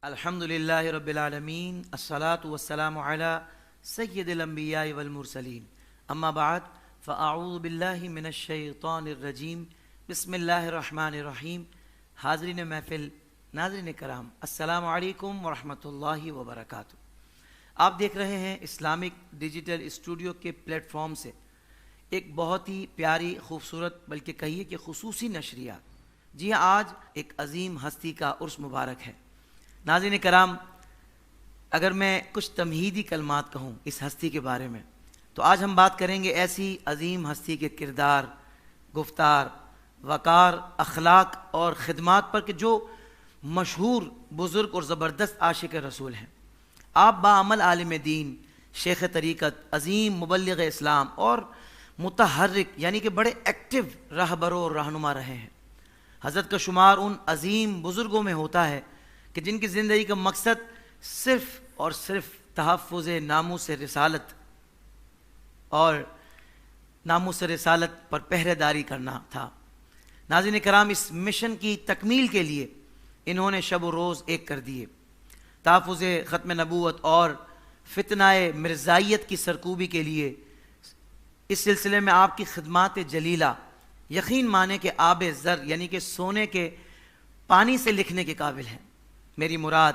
الحمدللہ رب العالمین الصلاة والسلام علی سید الانبیاء والمرسلین اما بعد فاعوذ باللہ من الشیطان الرجیم بسم اللہ الرحمن الرحیم۔ حاضرین محفل، ناظرین کرام، السلام علیکم ورحمۃ اللہ وبرکاتہ۔ آپ دیکھ رہے ہیں اسلامک ڈیجیٹل اسٹوڈیو کے پلیٹ فارم سے ایک بہت ہی پیاری، خوبصورت، بلکہ کہیے کہ خصوصی نشریات۔ جی ہاں، آج ایک عظیم ہستی کا عرس مبارک ہے۔ ناظرین کرام، اگر میں کچھ تمہیدی کلمات کہوں اس ہستی کے بارے میں تو آج ہم بات کریں گے ایسی عظیم ہستی کے کردار، گفتار، وقار، اخلاق اور خدمات پر کہ جو مشہور، بزرگ اور زبردست عاشق رسول ہیں۔ آپ باعمل عالم دین، شیخ طریقت، عظیم مبلغ اسلام اور متحرک یعنی کہ بڑے ایکٹیو راہبر اور رہنما رہے ہیں۔ حضرت کا شمار ان عظیم بزرگوں میں ہوتا ہے کہ جن کی زندگی کا مقصد صرف اور صرف تحفظ ناموس رسالت اور ناموس رسالت پر پہرے داری کرنا تھا۔ ناظرین کرام، اس مشن کی تکمیل کے لیے انہوں نے شب و روز ایک کر دیے۔ تحفظ ختم نبوت اور فتنہ مرزائیت کی سرکوبی کے لیے اس سلسلے میں آپ کی خدمات جلیلہ یقین مانے کہ آب زر یعنی کہ سونے کے پانی سے لکھنے کے قابل ہیں۔ میری مراد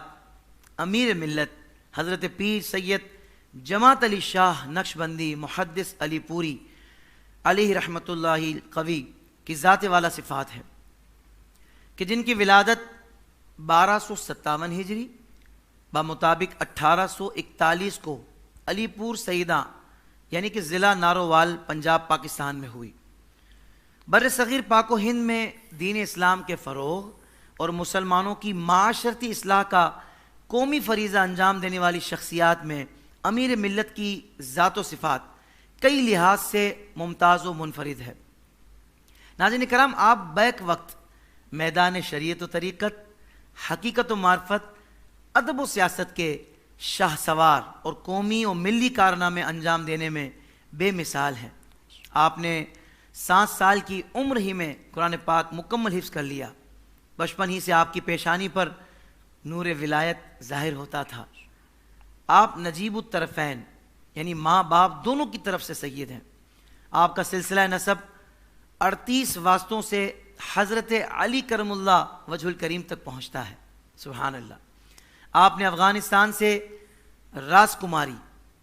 امیر ملت حضرت پیر سید جماعت علی شاہ نقشبندی محدث علی پوری علیہ رحمۃ اللہ قوی کی ذات والا صفات ہے کہ جن کی ولادت 1257 ہجری بمطابق 1841 کو علی پور سیدہ یعنی کہ ضلع نارووال پنجاب پاکستان میں ہوئی۔ بر صغیر پاک و ہند میں دین اسلام کے فروغ اور مسلمانوں کی معاشرتی اصلاح کا قومی فریضہ انجام دینے والی شخصیات میں امیر ملت کی ذات و صفات کئی لحاظ سے ممتاز و منفرد ہے۔ ناظرین کرام، آپ بیک وقت میدان شریعت و طریقت، حقیقت و معرفت، ادب و سیاست کے شاہ سوار اور قومی و ملی کارنامے انجام دینے میں بے مثال ہیں۔ آپ نے 7 سال کی عمر ہی میں قرآن پاک مکمل حفظ کر لیا۔ بچپن ہی سے آپ کی پیشانی پر نور ولایت ظاہر ہوتا تھا۔ آپ نجیب الطرفین یعنی ماں باپ دونوں کی طرف سے سید ہیں۔ آپ کا سلسلہ نسب 38 واسطوں سے حضرت علی کرم اللہ وجہ الکریم تک پہنچتا ہے۔ سبحان اللہ۔ آپ نے افغانستان سے راز کماری،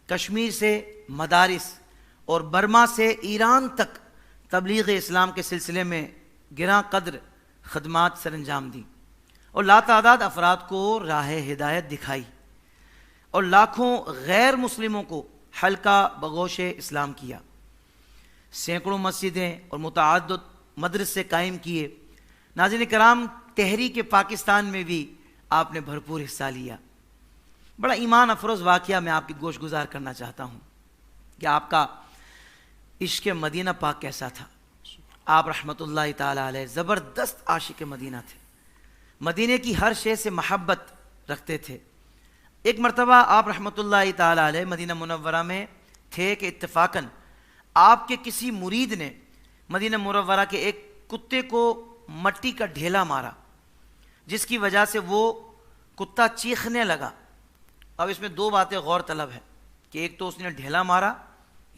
کشمیر سے مدارس اور برما سے ایران تک تبلیغ اسلام کے سلسلے میں گراں قدر خدمات سر انجام دی اور لاتعداد افراد کو راہ ہدایت دکھائی اور لاکھوں غیر مسلموں کو حلقہ بگوش اسلام کیا۔ سینکڑوں مسجدیں اور متعدد مدرسے قائم کیے۔ ناظرین کرام، تحریک پاکستان میں بھی آپ نے بھرپور حصہ لیا۔ بڑا ایمان افروز واقعہ میں آپ کی گوش گزار کرنا چاہتا ہوں کہ آپ کا عشق مدینہ پاک کیسا تھا۔ آپ رحمۃ اللہ تعالیٰ علیہ زبردست عاشق مدینہ تھے، مدینہ کی ہر شے سے محبت رکھتے تھے۔ ایک مرتبہ آپ رحمۃ اللہ تعالیٰ علیہ مدینہ منورہ میں تھے کہ اتفاقاً آپ کے کسی مرید نے مدینہ منورہ کے ایک کتے کو مٹی کا ڈھیلا مارا، جس کی وجہ سے وہ کتا چیخنے لگا۔ اب اس میں 2 باتیں غور طلب ہیں کہ ایک تو اس نے ڈھیلا مارا،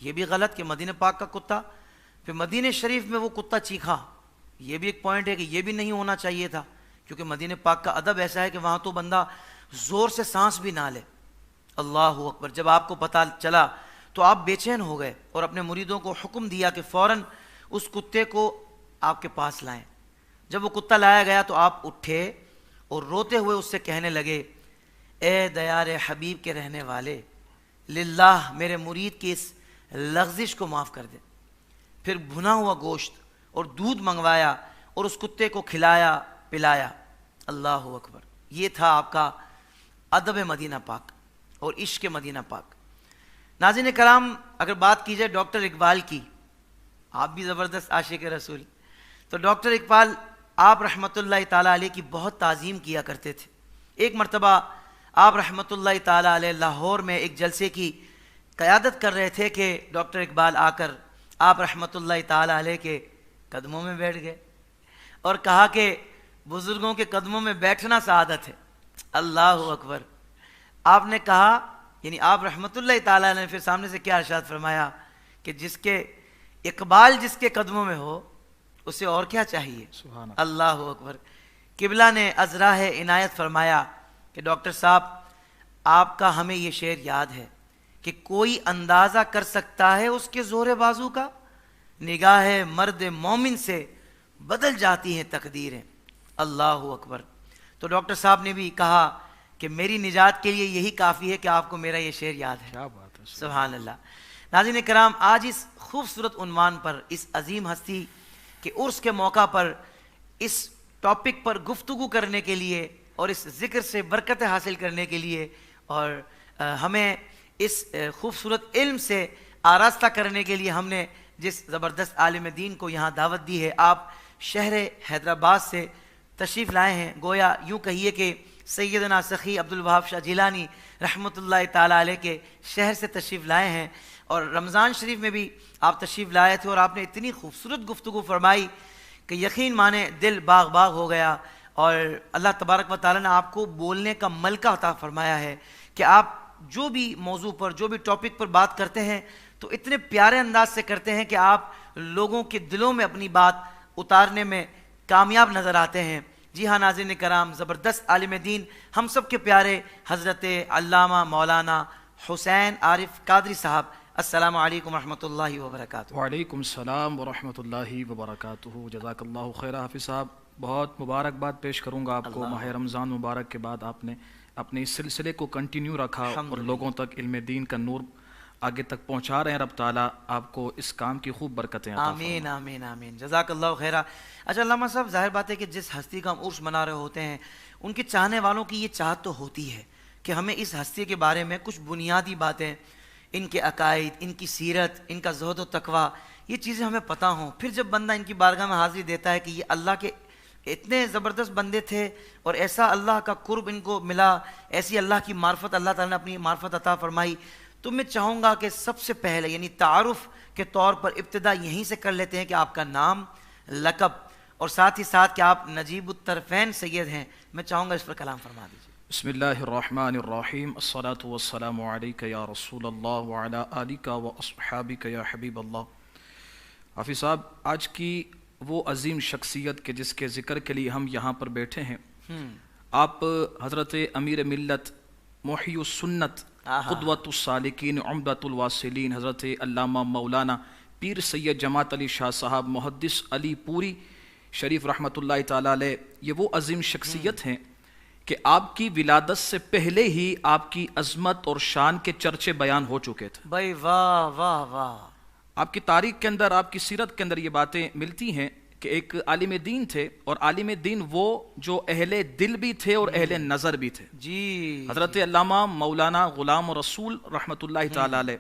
یہ بھی غلط کہ مدینہ پاک کا کتا، پھر مدینہ شریف میں وہ کتا چیخا، یہ بھی ایک پوائنٹ ہے کہ یہ بھی نہیں ہونا چاہیے تھا، کیونکہ مدینہ پاک کا ادب ایسا ہے کہ وہاں تو بندہ زور سے سانس بھی نہ لے۔ اللہ اکبر۔ جب آپ کو پتہ چلا تو آپ بے چین ہو گئے اور اپنے مریدوں کو حکم دیا کہ فوراً اس کتے کو آپ کے پاس لائیں۔ جب وہ کتا لایا گیا تو آپ اٹھے اور روتے ہوئے اس سے کہنے لگے، اے دیار حبیب کے رہنے والے، للہ میرے مرید کی اس لغزش کو معاف کر دے۔ پھر بھنا ہوا گوشت اور دودھ منگوایا اور اس کتے کو کھلایا پلایا۔ اللہ اکبر۔ یہ تھا آپ کا ادب مدینہ پاک اور عشق مدینہ پاک۔ ناظرین کرام، اگر بات کی جائے ڈاکٹر اقبال کی، آپ بھی زبردست عاشق رسول، تو ڈاکٹر اقبال آپ رحمۃ اللہ تعالیٰ علیہ کی بہت تعظیم کیا کرتے تھے۔ ایک مرتبہ آپ رحمۃ اللہ تعالیٰ علیہ لاہور میں ایک جلسے کی قیادت کر رہے تھے کہ ڈاکٹر اقبال آ کر آپ رحمۃ اللہ تعالیٰ علیہ کے قدموں میں بیٹھ گئے اور کہا کہ بزرگوں کے قدموں میں بیٹھنا سعادت ہے۔ اللہ اکبر. آپ نے کہا یعنی آپ رحمت اللہ تعالیٰ نے پھر سامنے سے کیا ارشاد فرمایا کہ جس کے اقبال جس کے قدموں میں ہو اسے اور کیا چاہیے. سبحان اللہ اکبر. قبلہ نے ازراہ عنایت فرمایا کہ ڈاکٹر صاحب آپ کا ہمیں یہ شعر یاد ہے کہ کوئی اندازہ کر سکتا ہے اس کے زور بازو کا, نگاہ مرد مومن سے بدل جاتی ہیں تقدیریں. اللہ اکبر. تو ڈاکٹر صاحب نے بھی کہا کہ میری نجات کے لیے یہی کافی ہے کہ آپ کو میرا یہ شعر یاد ہے. کیا بات ہے. سبحان اللہ. ناظرین کرام, آج اس خوبصورت عنوان پر, اس عظیم ہستی کے عرس کے موقع پر اس ٹاپک پر گفتگو کرنے کے لیے اور اس ذکر سے برکتیں حاصل کرنے کے لیے اور ہمیں اس خوبصورت علم سے آراستہ کرنے کے لیے ہم نے جس زبردست عالم دین کو یہاں دعوت دی ہے, آپ شہر حیدرآباد سے تشریف لائے ہیں. گویا یوں کہیے کہ سیدنا سخی عبدالوہاب شاہ جیلانی رحمۃ اللہ تعالیٰ علیہ کے شہر سے تشریف لائے ہیں, اور رمضان شریف میں بھی آپ تشریف لائے تھے اور آپ نے اتنی خوبصورت گفتگو فرمائی کہ یقین مانے دل باغ باغ ہو گیا, اور اللہ تبارک و تعالیٰ نے آپ کو بولنے کا ملکہ عطا فرمایا ہے کہ آپ جو بھی موضوع پر, جو بھی ٹاپک پر بات کرتے ہیں تو اتنے پیارے انداز سے کرتے ہیں کہ آپ لوگوں کے دلوں میں اپنی بات اتارنے میں کامیاب نظر آتے ہیں. جی ہاں ناظرین کرام, زبردست عالم دین ہم سب کے پیارے حضرت علامہ مولانا حسین عارف قادری صاحب, السلام علیکم ورحمۃ اللہ وبرکاتہ. وعلیکم السلام ورحمۃ اللہ وبرکاتہ. جزاک اللہ خیر حافظ صاحب. بہت مبارکباد پیش کروں گا آپ کو. ماہ رمضان مبارک کے بعد آپ نے اپنے اس سلسلے کو کنٹینیو رکھا اور لوگوں تک علم دین کا نور آگے تک پہنچا رہے ہیں. رب تعالیٰ آپ کو اس کام کی خوب برکتیں عطا فرمائے. آمین آمین آمین. جزاک اللہ خیرہ. اچھا علامہ صاحب, ظاہر بات ہے کہ جس ہستی کا ہم عرس منا رہے ہوتے ہیں ان کے چاہنے والوں کی یہ چاہت تو ہوتی ہے کہ ہمیں اس ہستی کے بارے میں کچھ بنیادی باتیں, ان کے عقائد, ان کی سیرت, ان کا زہد و تقویٰ, یہ چیزیں ہمیں پتہ ہوں. پھر جب بندہ ان کی بارگاہ میں حاضری دیتا ہے کہ یہ اللہ کے اتنے زبردست بندے تھے اور ایسا اللہ کا قرب ان کو ملا, ایسی اللہ کی معرفت اللہ تعالیٰ نے اپنی معرفت عطا فرمائی, تو میں چاہوں گا کہ سب سے پہلے یعنی تعارف کے طور پر ابتدا یہیں سے کر لیتے ہیں کہ آپ کا نام, لقب اور ساتھ ہی ساتھ کہ آپ نجیب الطرفین سید ہیں. میں چاہوں گا اس پر کلام فرما دیجیے. بسم اللہ الرحمن الرحیم. الصلاۃ والسلام علیک یا رسول اللہ وعلی آلک و اصحابک یا حبیب اللہ. حافظ صاحب, آج کی وہ عظیم شخصیت کے جس کے ذکر کے لیے ہم یہاں پر بیٹھے ہیں, آپ حضرت امیر ملت, محی السنت, قدوۃ السالکین, عمدۃ الواصلین, حضرت علامہ مولانا پیر سید جماعت علی شاہ صاحب محدث علی پوری شریف رحمۃ اللہ تعالیٰ علیہ, یہ وہ عظیم شخصیت ہیں کہ آپ کی ولادت سے پہلے ہی آپ کی عظمت اور شان کے چرچے بیان ہو چکے تھے. بھائی واہ واہ واہ. آپ کی تاریخ کے اندر, آپ کی سیرت کے اندر یہ باتیں ملتی ہیں کہ ایک عالم دین تھے, اور عالم دین وہ جو اہل دل بھی تھے اور اہل نظر بھی تھے. جی حضرت علامہ مولانا غلام رسول رحمۃ اللہ تعالیٰ علیہ,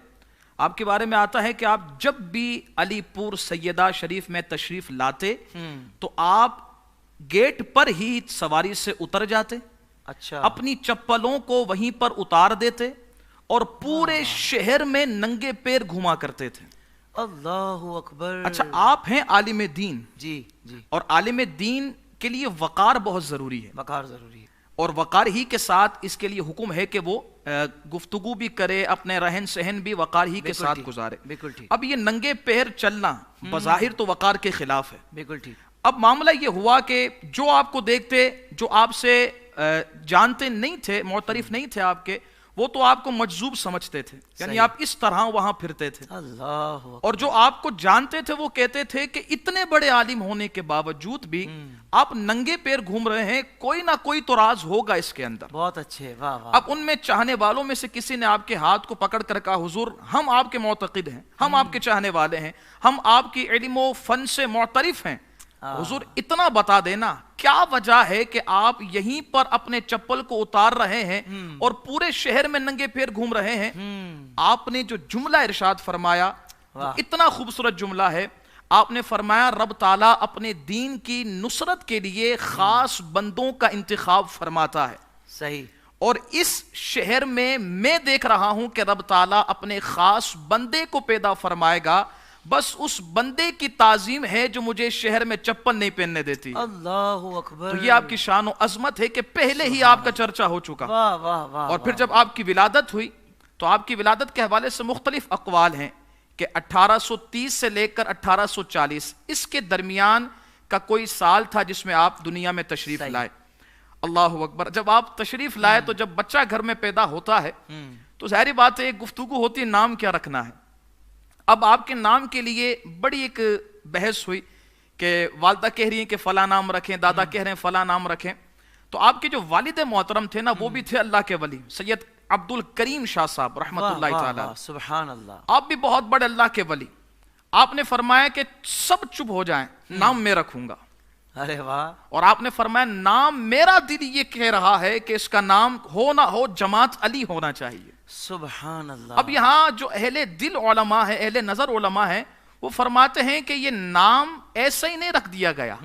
آپ کے بارے میں آتا ہے کہ آپ جب بھی علی پور سیدہ شریف میں تشریف لاتے تو آپ گیٹ پر ہی سواری سے اتر جاتے, اچھا, اپنی چپلوں کو وہیں پر اتار دیتے اور پورے شہر میں ننگے پیر گھوما کرتے تھے. اللہ اکبر. اچھا, آپ ہیں عالم دین, جی جی, اور عالم دین کے لیے وقار بہت ضروری ہے, وقار ضروری ہے, اور وقار ہی کے ساتھ اس کے لیے حکم ہے کہ وہ گفتگو بھی کرے, اپنے رہن سہن بھی وقار ہی کے ساتھ گزارے. بالکل ٹھیک. اب یہ ننگے پیر چلنا بظاہر تو وقار کے خلاف ہے. بالکل ٹھیک. اب معاملہ یہ ہوا کہ جو آپ کو دیکھتے, جو آپ سے جانتے نہیں تھے, معترف نہیں تھے آپ کے, وہ تو آپ کو مجذوب سمجھتے تھے, یعنی آپ اس طرح وہاں پھرتے تھے. اللہ. اور جو آپ کو جانتے تھے وہ کہتے تھے کہ اتنے بڑے عالم ہونے کے باوجود بھی آپ ننگے پیر گھوم رہے ہیں, کوئی نہ کوئی تو راز ہوگا اس کے اندر. بہت اچھے, واہ واہ. اب ان میں چاہنے والوں میں سے کسی نے آپ کے ہاتھ کو پکڑ کر کہا, حضور ہم آپ کے معتقد ہیں, ہم آپ کے چاہنے والے ہیں, ہم آپ کی علم و فن سے معترف ہیں, حضور اتنا بتا دینا کیا وجہ ہے کہ آپ یہیں پر اپنے چپل کو اتار رہے ہیں اور پورے شہر میں ننگے پیر گھوم رہے ہیں. آپ نے جو جملہ ارشاد فرمایا اتنا خوبصورت جملہ ہے. آپ نے فرمایا رب تعالیٰ اپنے دین کی نصرت کے لیے خاص بندوں کا انتخاب فرماتا ہے. صحیح. اور اس شہر میں دیکھ رہا ہوں کہ رب تعالیٰ اپنے خاص بندے کو پیدا فرمائے گا, بس اس بندے کی تعظیم ہے جو مجھے شہر میں چپل نہیں پہننے دیتی. اللہ اکبر. تو یہ آپ کی شان و عظمت ہے کہ پہلے ہی آپ کا چرچا ہو چکا. واہ واہ واہ. اور پھر جب آپ کی ولادت ہوئی تو آپ کی ولادت کے حوالے سے مختلف اقوال ہیں کہ 1830 سے لے کر 1840 اس کے درمیان کا کوئی سال تھا جس میں آپ دنیا میں تشریف لائے. اللہ اکبر. جب آپ تشریف لائے تو جب بچہ گھر میں پیدا ہوتا ہے تو ظاہری بات ہے ایک گفتگو ہوتی ہے نام کیا رکھنا ہے. اب آپ کے نام کے لیے بڑی ایک بحث ہوئی کہ والدہ کہہ رہی ہیں کہ فلاں نام رکھیں, دادا کہہ رہے ہیں فلاں نام رکھیں. تو آپ کے جو والد محترم تھے نا وہ بھی تھے اللہ کے ولی سید عبد الکریم شاہ صاحب رحمت اللہ تعالی. سبحان اللہ. آپ بھی بہت بڑے اللہ کے ولی. آپ نے فرمایا کہ سب چپ ہو جائیں, نام میں رکھوں گا. ارے واہ. اور آپ نے فرمایا نام میرا دل یہ کہہ رہا ہے کہ اس کا نام ہو نہ ہو جماعت علی ہونا چاہیے. سبحان اللہ. اب یہاں جو اہل دل علماء ہے, اہل نظر علماء ہیں, وہ فرماتے ہیں کہ یہ نام ایسا ہی نہیں رکھ دیا گیا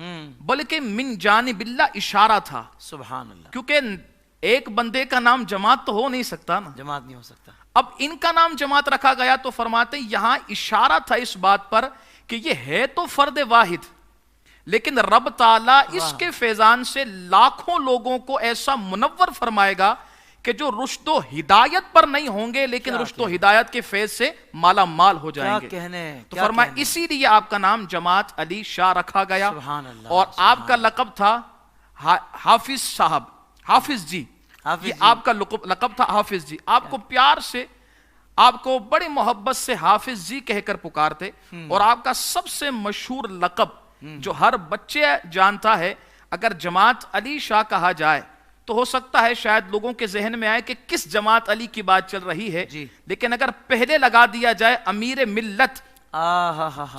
بلکہ من جانب اللہ اشارہ تھا. سبحان اللہ. کیونکہ ایک بندے کا نام جماعت تو ہو نہیں سکتا نا, جماعت نہیں ہو سکتا. اب ان کا نام جماعت رکھا گیا تو فرماتے ہیں یہاں اشارہ تھا اس بات پر کہ یہ ہے تو فرد واحد لیکن رب تعالیٰ اس کے فیضان سے لاکھوں لوگوں کو ایسا منور فرمائے گا کہ جو رشد و ہدایت پر نہیں ہوں گے لیکن رشد و ہدایت کے فیض سے مالا مال ہو جائیں گے. تو فرمایا اسی لیے آپ کا نام جماعت علی شاہ رکھا گیا. اور آپ کا لقب تھا حافظ صاحب, حافظ جی. یہ آپ کا لقب تھا حافظ جی. آپ کو پیار سے, آپ کو بڑی محبت سے حافظ جی کہہ کر پکارتے. اور آپ کا سب سے مشہور لقب جو ہر بچے جانتا ہے, اگر جماعت علی شاہ کہا جائے تو ہو سکتا ہے شاید لوگوں کے ذہن میں آئے کہ کس جماعت علی کی بات چل رہی ہے, لیکن اگر پہلے لگا دیا جائے امیر ملت,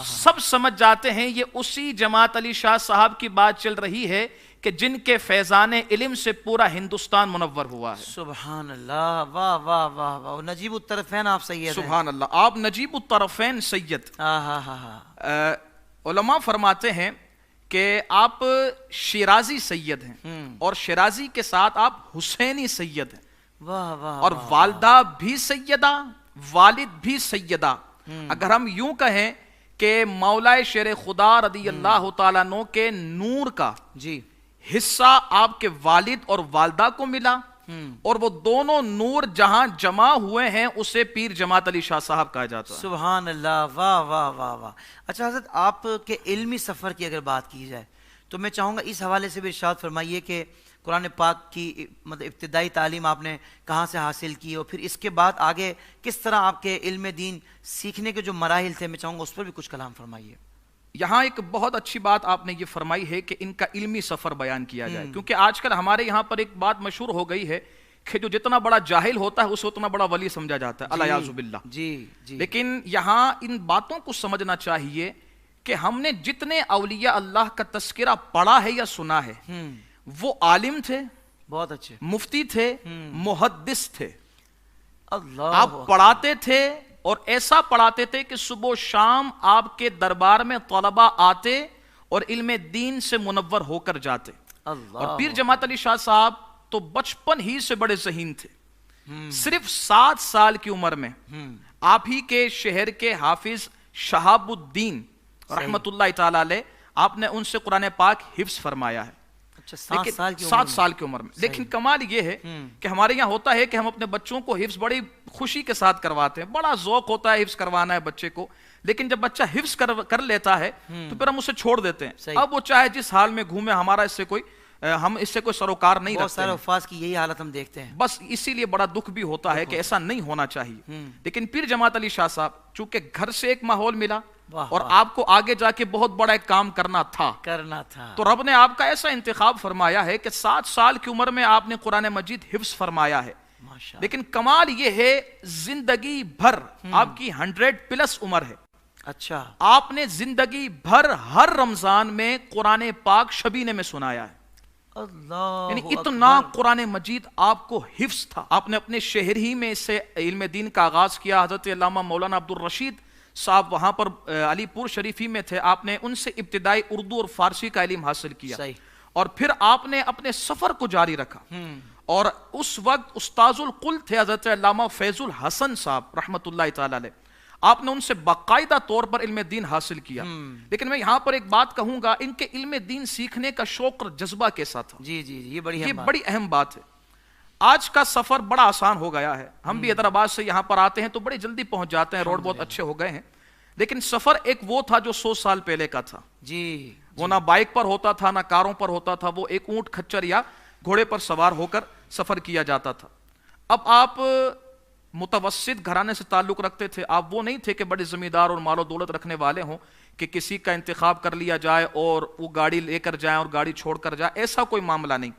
سب سمجھ جاتے ہیں یہ اسی جماعت علی شاہ صاحب کی بات چل رہی ہے کہ جن کے فیضان علم سے پورا ہندوستان منور ہوا ہے. سبحان اللہ. واہ واہ واہ واہ. نجیب الطرفین آپ سید ہیں. سبحان اللہ. آپ نجیب الطرفین سید. علماء فرماتے ہیں کہ آپ شیرازی سید ہیں اور شیرازی کے ساتھ آپ حسینی سید ہیں. واہ واہ. اور والدہ بھی سیدہ, والد بھی سیدہ. اگر ہم یوں کہیں کہ مولا شیر خدا رضی اللہ تعالیٰ عنہ کے نور کا حصہ آپ کے والد اور والدہ کو ملا, اور وہ دونوں نور جہاں جمع ہوئے ہیں اسے پیر جماعت علی شاہ صاحب کہا جاتا ہے. سبحان اللہ. واہ واہ واہ واہ. اچھا حضرت, آپ کے علمی سفر کی اگر بات کی جائے تو میں چاہوں گا اس حوالے سے بھی ارشاد فرمائیے کہ قرآن پاک کی مطلب ابتدائی تعلیم آپ نے کہاں سے حاصل کی, اور پھر اس کے بعد آگے کس طرح آپ کے علم دین سیکھنے کے جو مراحل تھے, میں چاہوں گا اس پر بھی کچھ کلام فرمائیے. یہاں ایک بہت اچھی بات آپ نے یہ فرمائی ہے کہ ان کا علمی سفر بیان کیا جائے, کیونکہ آج کل ہمارے یہاں پر ایک بات مشہور ہو گئی ہے کہ جو جتنا بڑا جاہل ہوتا ہے اسے اتنا بڑا ولی سمجھا جاتا ہے, الیاذ باللہ. لیکن یہاں ان باتوں کو سمجھنا چاہیے کہ ہم نے جتنے اولیاء اللہ کا تذکرہ پڑھا ہے یا سنا ہے وہ عالم تھے, بہت اچھے مفتی تھے, محدث تھے. اللہ آپ پڑھاتے تھے اور ایسا پڑھاتے تھے کہ صبح و شام آپ کے دربار میں طلباء آتے اور علم دین سے منور ہو کر جاتے. اور پیر جماعت علی شاہ صاحب تو بچپن ہی سے بڑے ذہین تھے. صرف 7 سال کی عمر میں آپ ہی کے شہر کے حافظ شہاب الدین رحمت اللہ تعالی علیہ, آپ نے ان سے قرآن پاک حفظ فرمایا ہے. 7 سال کی عمر میں. لیکن کمال یہ ہے کہ ہمارے یہاں ہوتا ہے کہ ہم اپنے بچوں کو حفظ بڑی خوشی کے ساتھ کرواتے ہیں, بڑا ذوق ہوتا ہے حفظ کروانا ہے بچے کو, لیکن جب بچہ حفظ کر لیتا ہے تو پھر ہم اسے چھوڑ دیتے ہیں. اب وہ چاہے جس حال میں گھومے, ہمارا اس سے کوئی ہم اس سے کوئی سروکار نہیں رکھتے. بہت سارے حفاظ کی یہی حالت ہم دیکھتے ہیں. بس اسی لیے بڑا دکھ بھی ہوتا ہے کہ ایسا نہیں ہونا چاہیے. لیکن پیر جماعت علی شاہ صاحب چونکہ گھر سے ایک ماحول ملا اور آپ کو آگے جا کے بہت بڑا ایک کام کرنا تھا, تو رب نے آپ کا ایسا انتخاب فرمایا ہے کہ 7 سال کی عمر میں آپ نے قرآن مجید حفظ فرمایا ہے. لیکن کمال یہ ہے زندگی بھر آپ کی 100+ عمر ہے. اچھا, آپ نے زندگی بھر ہر رمضان میں قرآن پاک شبینے میں سنایا ہے. یعنی اتنا قرآن مجید آپ کو حفظ تھا. آپ نے اپنے شہر ہی میں سے علم دین کا آغاز کیا. حضرت علامہ مولانا عبد الرشید صاحب وہاں پر علی پور شریفی میں تھے, آپ نے ان سے ابتدائی اردو اور فارسی کا علم حاصل کیا. اور پھر آپ نے اپنے سفر کو جاری رکھا. اور اس وقت استاذ القل تھے حضرت علامہ فیض الحسن صاحب رحمت اللہ تعالی علیہ. آپ نے ان سے باقاعدہ طور پر علم دین حاصل کیا. لیکن میں یہاں پر ایک بات کہوں گا, ان کے علم دین سیکھنے کا شوق اور جذبہ کیسا تھا. جی جی یہ بڑی اہم بات ہے. آج کا سفر بڑا آسان ہو گیا ہے, ہم بھی حیدرآباد سے یہاں پر آتے ہیں تو بڑی جلدی پہنچ جاتے ہیں, روڈ بہت اچھے ہو گئے ہیں. لیکن سفر ایک وہ تھا جو 100 سال پہلے کا تھا. جی وہ نہ بائک پر ہوتا تھا, نہ کاروں پر ہوتا تھا, وہ ایک اونٹ کھچر یا گھوڑے پر سوار ہو کر سفر کیا جاتا تھا. اب آپ متوسط گھرانے سے تعلق رکھتے تھے, آپ وہ نہیں تھے کہ بڑے زمیندار اور مال و دولت رکھنے والے ہوں کہ کسی کا انتخاب کر لیا جائے اور وہ گاڑی لے کر جائیں اور گاڑی چھوڑ کر جائے, ایسا کوئی معاملہ نہیں.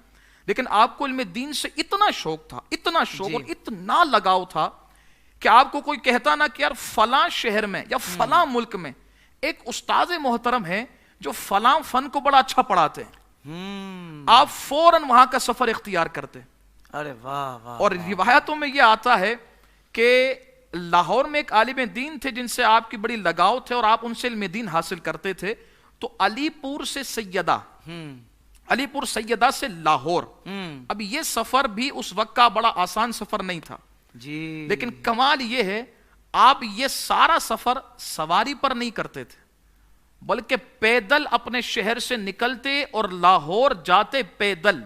لیکن آپ کو علم دین سے اتنا شوق تھا, اتنا شوق اور اتنا لگاؤ تھا کہ آپ کو کوئی کہتا نا کہ یار فلاں شہر میں یا فلاں ملک میں ایک استاد محترم ہے جو فلاں فن کو بڑا اچھا پڑھاتے ہیں, آپ فوراً وہاں کا سفر اختیار کرتے. ارے واہ واہ. اور روایتوں میں یہ آتا ہے کہ لاہور میں ایک عالم دین تھے جن سے آپ کی بڑی لگاؤ تھے اور آپ ان سے علم دین حاصل کرتے تھے. تو علی پور سے سیدہ, علی پور سیدہ سے لاہور, اب یہ سفر بھی اس وقت کا بڑا آسان سفر نہیں تھا. جی لیکن کمال یہ ہے, آپ یہ سارا سفر سواری پر نہیں کرتے تھے بلکہ پیدل اپنے شہر سے نکلتے اور لاہور جاتے پیدل.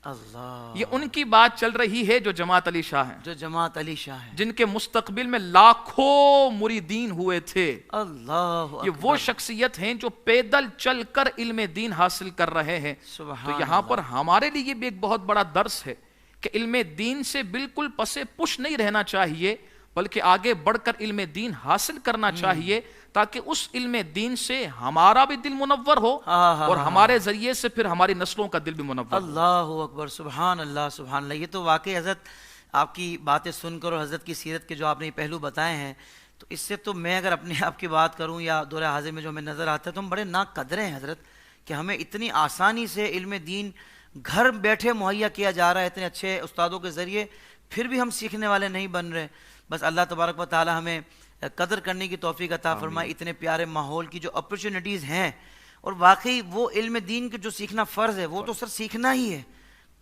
اللہ, یہ ان کی بات چل رہی ہے جو جماعت علی شاہ ہیں, جو جماعت علی شاہ ہے, جن کے مستقبل میں لاکھوں مریدین ہوئے تھے. اللہ یہ وہ شخصیت ہیں جو پیدل چل کر علم دین حاصل کر رہے ہیں. تو یہاں پر ہمارے لیے بھی ایک بہت بڑا درس ہے کہ علم دین سے بالکل پسے پش نہیں رہنا چاہیے بلکہ آگے بڑھ کر علم دین حاصل کرنا چاہیے تاکہ اس علم دین سے ہمارا بھی دل منور ہو اور ہمارے ذریعے سے پھر ہماری نسلوں کا دل بھی منور. اللہ اکبر, سبحان اللہ سبحان اللہ. یہ تو واقعی حضرت آپ کی باتیں سن کر اور حضرت کی سیرت کے جو آپ نے پہلو بتائے ہیں, تو اس سے تو میں اگر اپنے آپ کی بات کروں یا دور حاضر میں جو ہمیں نظر آتا ہے تو ہم بڑے ناقدر ہیں حضرت کہ ہمیں اتنی آسانی سے علم دین گھر بیٹھے مہیا کیا جا رہا ہے اتنے اچھے استادوں کے ذریعے, پھر بھی ہم سیکھنے والے نہیں بن رہے. بس اللہ تبارک و تعالی ہمیں قدر کرنے کی توفیق عطا فرمائے. اتنے پیارے ماحول کی جو اپرچونٹیز ہیں, اور واقعی وہ علم دین کے جو سیکھنا فرض ہے وہ تو سر سیکھنا ہی ہے.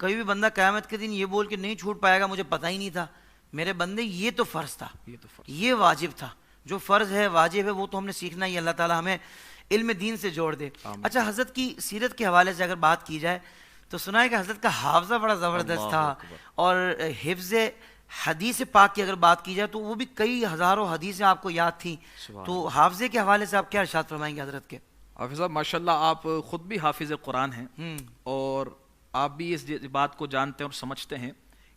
کبھی بھی بندہ قیامت کے دن یہ بول کے نہیں چھوٹ پائے گا مجھے پتہ ہی نہیں تھا. میرے بندے یہ تو فرض تھا, یہ واجب تھا, جو فرض ہے واجب ہے وہ تو ہم نے سیکھنا ہی. اللہ تعالیٰ ہمیں علم دین سے جوڑ دے. اچھا, حضرت کی سیرت کے حوالے سے اگر بات کی جائے تو سنا ہے کہ حضرت کا حافظہ بڑا زبردست تھا, اور حفظ حدیث پاک کی اگر بات کی جائے تو وہ بھی کئی ہزاروں حدیثیں آپ کو یاد تھیں. تو حافظے کے حوالے سے آپ کیا ارشاد فرمائیں گے حضرت کے؟ حافظ صاحب ماشاءاللہ آپ خود بھی حافظ قرآن ہیں اور آپ بھی اس بات کو جانتے ہیں اور سمجھتے ہیں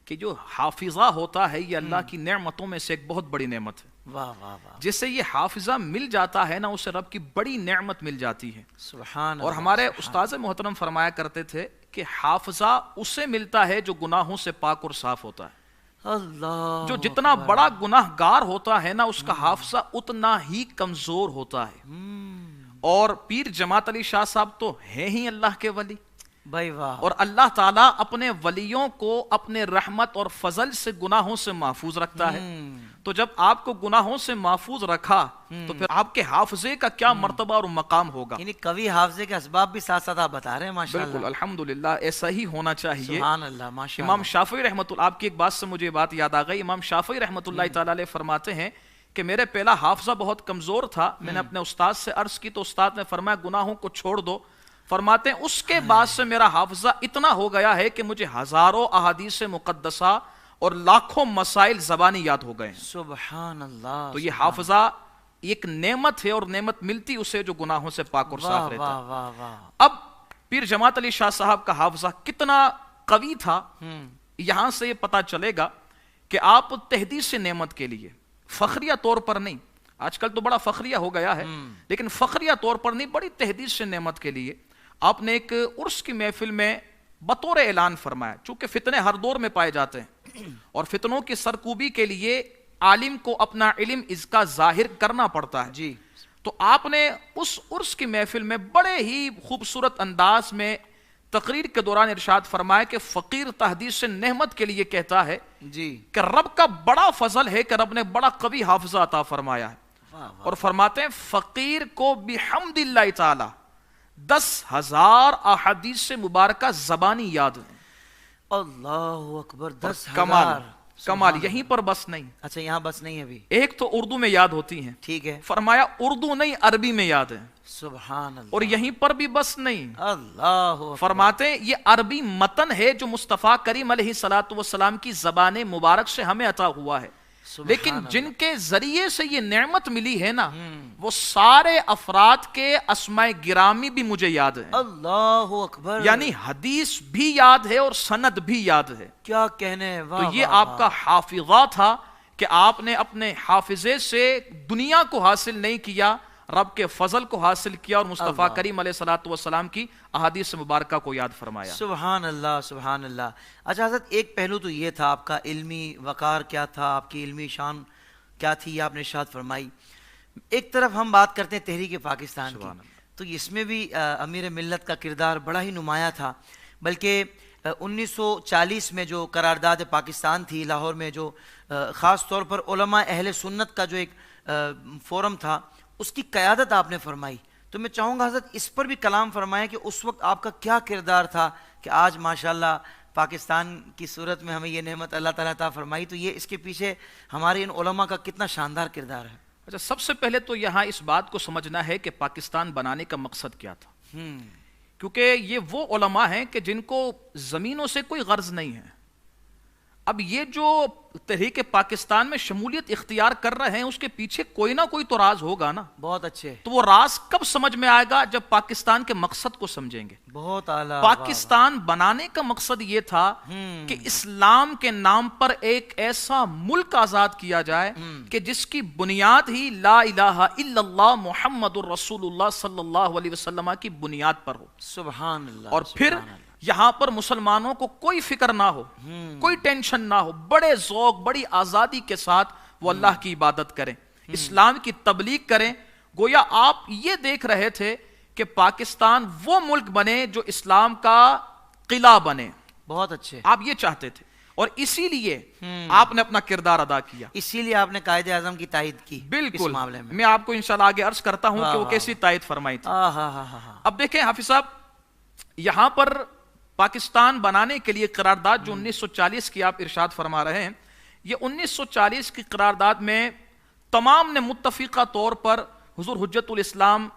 کہ جو حافظہ ہوتا ہے یہ اللہ کی نعمتوں میں سے ایک بہت بڑی نعمت ہے. واہ واہ واہ. جس سے یہ حافظہ مل جاتا ہے نا اسے رب کی بڑی نعمت مل جاتی ہے. سبحان. اور ہمارے استاذ محترم فرمایا کرتے تھے کہ حافظہ اسے ملتا ہے جو گناہوں سے پاک اور صاف ہوتا ہے. اللہ, جو جتنا بڑا گناہ گار ہوتا ہے نا اس کا حافظہ اتنا ہی کمزور ہوتا ہے. اور پیر جماعت علی شاہ صاحب تو ہیں ہی اللہ کے ولی بھائی واہ. اور اللہ تعالیٰ اپنے ولیوں کو اپنے رحمت اور فضل سے گناہوں سے محفوظ رکھتا ہے. تو جب آپ کو گناہوں سے محفوظ رکھا تو پھر آپ کے حافظے کا کیا مرتبہ اور مقام ہوگا. یعنی کبھی حافظے کے اسباب بھی ساتھ ساتھ آپ بتا رہے ہیں. ماشاءاللہ, بالکل الحمدللہ ایسا ہی ہونا چاہیے. سبحان اللہ, ماشاءاللہ. امام شافعی رحمۃ اللہ, آپ کی ایک بات سے مجھے بات یاد آ گئی. امام شافعی رحمۃ اللہ تعالی علیہ فرماتے ہیں کہ میرے پہلا حافظہ بہت کمزور تھا, میں نے اپنے استاد سے عرض کی تو استاد نے فرمایا گناہوں کو چھوڑ دو. فرماتے ہیں اس کے بعد سے میرا حافظہ اتنا ہو گیا ہے کہ مجھے ہزاروں احادیث مقدسہ اور لاکھوں مسائل زبانی یاد ہو گئے. سبحان اللہ. تو یہ حافظہ ایک نعمت ہے اور نعمت ملتی اسے جو گناہوں سے پاک اور صاف رہتا ہے. واہ واہ. اب پیر جماعت علی شاہ صاحب کا حافظہ کتنا قوی تھا یہاں سے یہ پتا چلے گا کہ آپ تحدیث نعمت کے لیے فخریہ طور پر نہیں, آج کل تو بڑا فخریہ ہو گیا ہے, لیکن فخریہ طور پر نہیں, بڑی تحدیث نعمت کے لیے آپ نے ایک عرس کی محفل میں بطور اعلان فرمایا. چونکہ فتنے ہر دور میں پائے جاتے ہیں اور فتنوں کی سرکوبی کے لیے عالم کو اپنا علم اس کا ظاہر کرنا پڑتا ہے. جی. تو آپ نے اس عرس کی محفل میں بڑے ہی خوبصورت انداز میں تقریر کے دوران ارشاد فرمایا کہ فقیر تحدیث نعمت کے لیے کہتا ہے جی کہ رب کا بڑا فضل ہے کہ رب نے بڑا قوی حافظہ عطا فرمایا ہے. اور فرماتے ہیں فقیر کو بحمد اللہ تعالی 10,000 احادیث مبارکہ زبانی یاد ہیں. اللہ اکبر. 10,000. کمال کمال یہیں پر بس نہیں. اچھا یہاں بس نہیں ہے ابھی. ایک تو اردو میں یاد ہوتی ہیں, ٹھیک ہے. فرمایا اردو نہیں عربی میں یاد ہے. سبحان اللہ. اور یہیں پر بھی بس نہیں, اللہ فرماتے ہیں یہ عربی متن ہے جو مصطفیٰ کریم علیہ الصلوۃ والسلام کی زبان مبارک سے ہمیں عطا ہوا ہے. لیکن جن کے ذریعے سے یہ نعمت ملی ہے نا, وہ سارے افراد کے اسماء گرامی بھی مجھے یاد ہیں. اللہ اکبر. یعنی حدیث بھی یاد ہے اور سند بھی یاد ہے. کیا کہنے. تو یہ آپ کا حافظہ تھا کہ آپ نے اپنے حافظے سے دنیا کو حاصل نہیں کیا, رب کے فضل کو حاصل کیا اور مصطفیٰ کریم علیہ الصلوۃ والسلام کی احادیث مبارکہ کو یاد فرمایا. سبحان اللہ سبحان اللہ. اچھا حضرت ایک پہلو تو یہ تھا, آپ کا علمی وقار کیا تھا, آپ کی علمی شان کیا تھی, یہ آپ نے ارشاد فرمائی. ایک طرف ہم بات کرتے ہیں تحریک پاکستان کی, تو اس میں بھی امیر ملت کا کردار بڑا ہی نمایاں تھا. بلکہ 1940 میں جو قرارداد پاکستان تھی لاہور میں, جو خاص طور پر علماء اہل سنت کا جو ایک فورم تھا, اس کی قیادت آپ نے فرمائی. تو میں چاہوں گا حضرت اس پر بھی کلام فرمائیں کہ اس وقت آپ کا کیا کردار تھا کہ آج ماشاءاللہ پاکستان کی صورت میں ہمیں یہ نعمت اللہ تعالیٰ عطا فرمائی. تو یہ اس کے پیچھے ہمارے ان علماء کا کتنا شاندار کردار ہے. اچھا, سب سے پہلے تو یہاں اس بات کو سمجھنا ہے کہ پاکستان بنانے کا مقصد کیا تھا. کیونکہ یہ وہ علماء ہیں کہ جن کو زمینوں سے کوئی غرض نہیں ہے. اب یہ جو تحریک پاکستان میں شمولیت اختیار کر رہے ہیں, اس کے پیچھے کوئی نہ کوئی تو راز ہوگا نا. بہت اچھے. تو وہ راز کب سمجھ میں آئے گا؟ جب پاکستان کے مقصد کو سمجھیں گے. بہت اعلیٰ. پاکستان بنانے کا مقصد یہ تھا کہ اسلام کے نام پر ایک ایسا ملک آزاد کیا جائے کہ جس کی بنیاد ہی لا الہ الا اللہ محمد الرسول اللہ صلی اللہ علیہ وسلم کی بنیاد پر ہو. سبحان اللہ. اور پھر یہاں پر مسلمانوں کو کوئی فکر نہ ہو, کوئی ٹینشن نہ ہو, بڑے ذوق بڑی آزادی کے ساتھ وہ اللہ کی عبادت کریں, اسلام کی تبلیغ کریں. گویا آپ یہ دیکھ رہے تھے کہ پاکستان وہ ملک بنے جو اسلام کا قلعہ بنے. بہت اچھے. آپ یہ چاہتے تھے اور اسی لیے آپ نے اپنا کردار ادا کیا. اسی لیے آپ نے قائد اعظم کی تائید کی. بالکل. معاملے میں میں آپ کو انشاءاللہ آگے عرض کرتا ہوں کہ وہ کیسی تائید فرمائی تھی. اب دیکھیں حافظ صاحب, یہاں پر پاکستان بنانے کے لیے قرارداد جو 1940 کی آپ ارشاد فرما رہے ہیں, یہ 1940 کی قرارداد میں تمام نے متفقہ طور پر حضور حجت الاسلام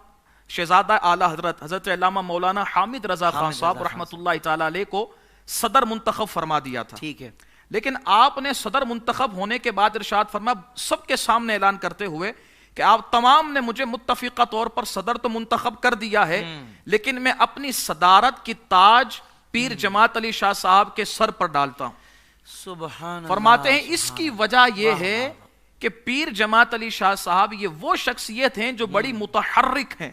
شہزادہ اعلیٰ حضرت علامہ مولانا حامد رضا خان صاحب رحمۃ اللہ تعالی علیہ کو صدر منتخب فرما دیا تھا. ٹھیک ہے. لیکن آپ نے صدر منتخب ہونے کے بعد ارشاد فرمایا, سب کے سامنے اعلان کرتے ہوئے کہ آپ تمام نے مجھے متفقہ طور پر صدر تو منتخب کر دیا ہے, لیکن میں اپنی صدارت کی تاج پیر جماعت علی شاہ صاحب کے سر پر ڈالتا ہوں. سبحان. فرماتے ہیں اس کی وجہ یہ ہے کہ پیر جماعت علی شاہ صاحب یہ وہ شخصیت ہیں جو بڑی متحرک ہیں.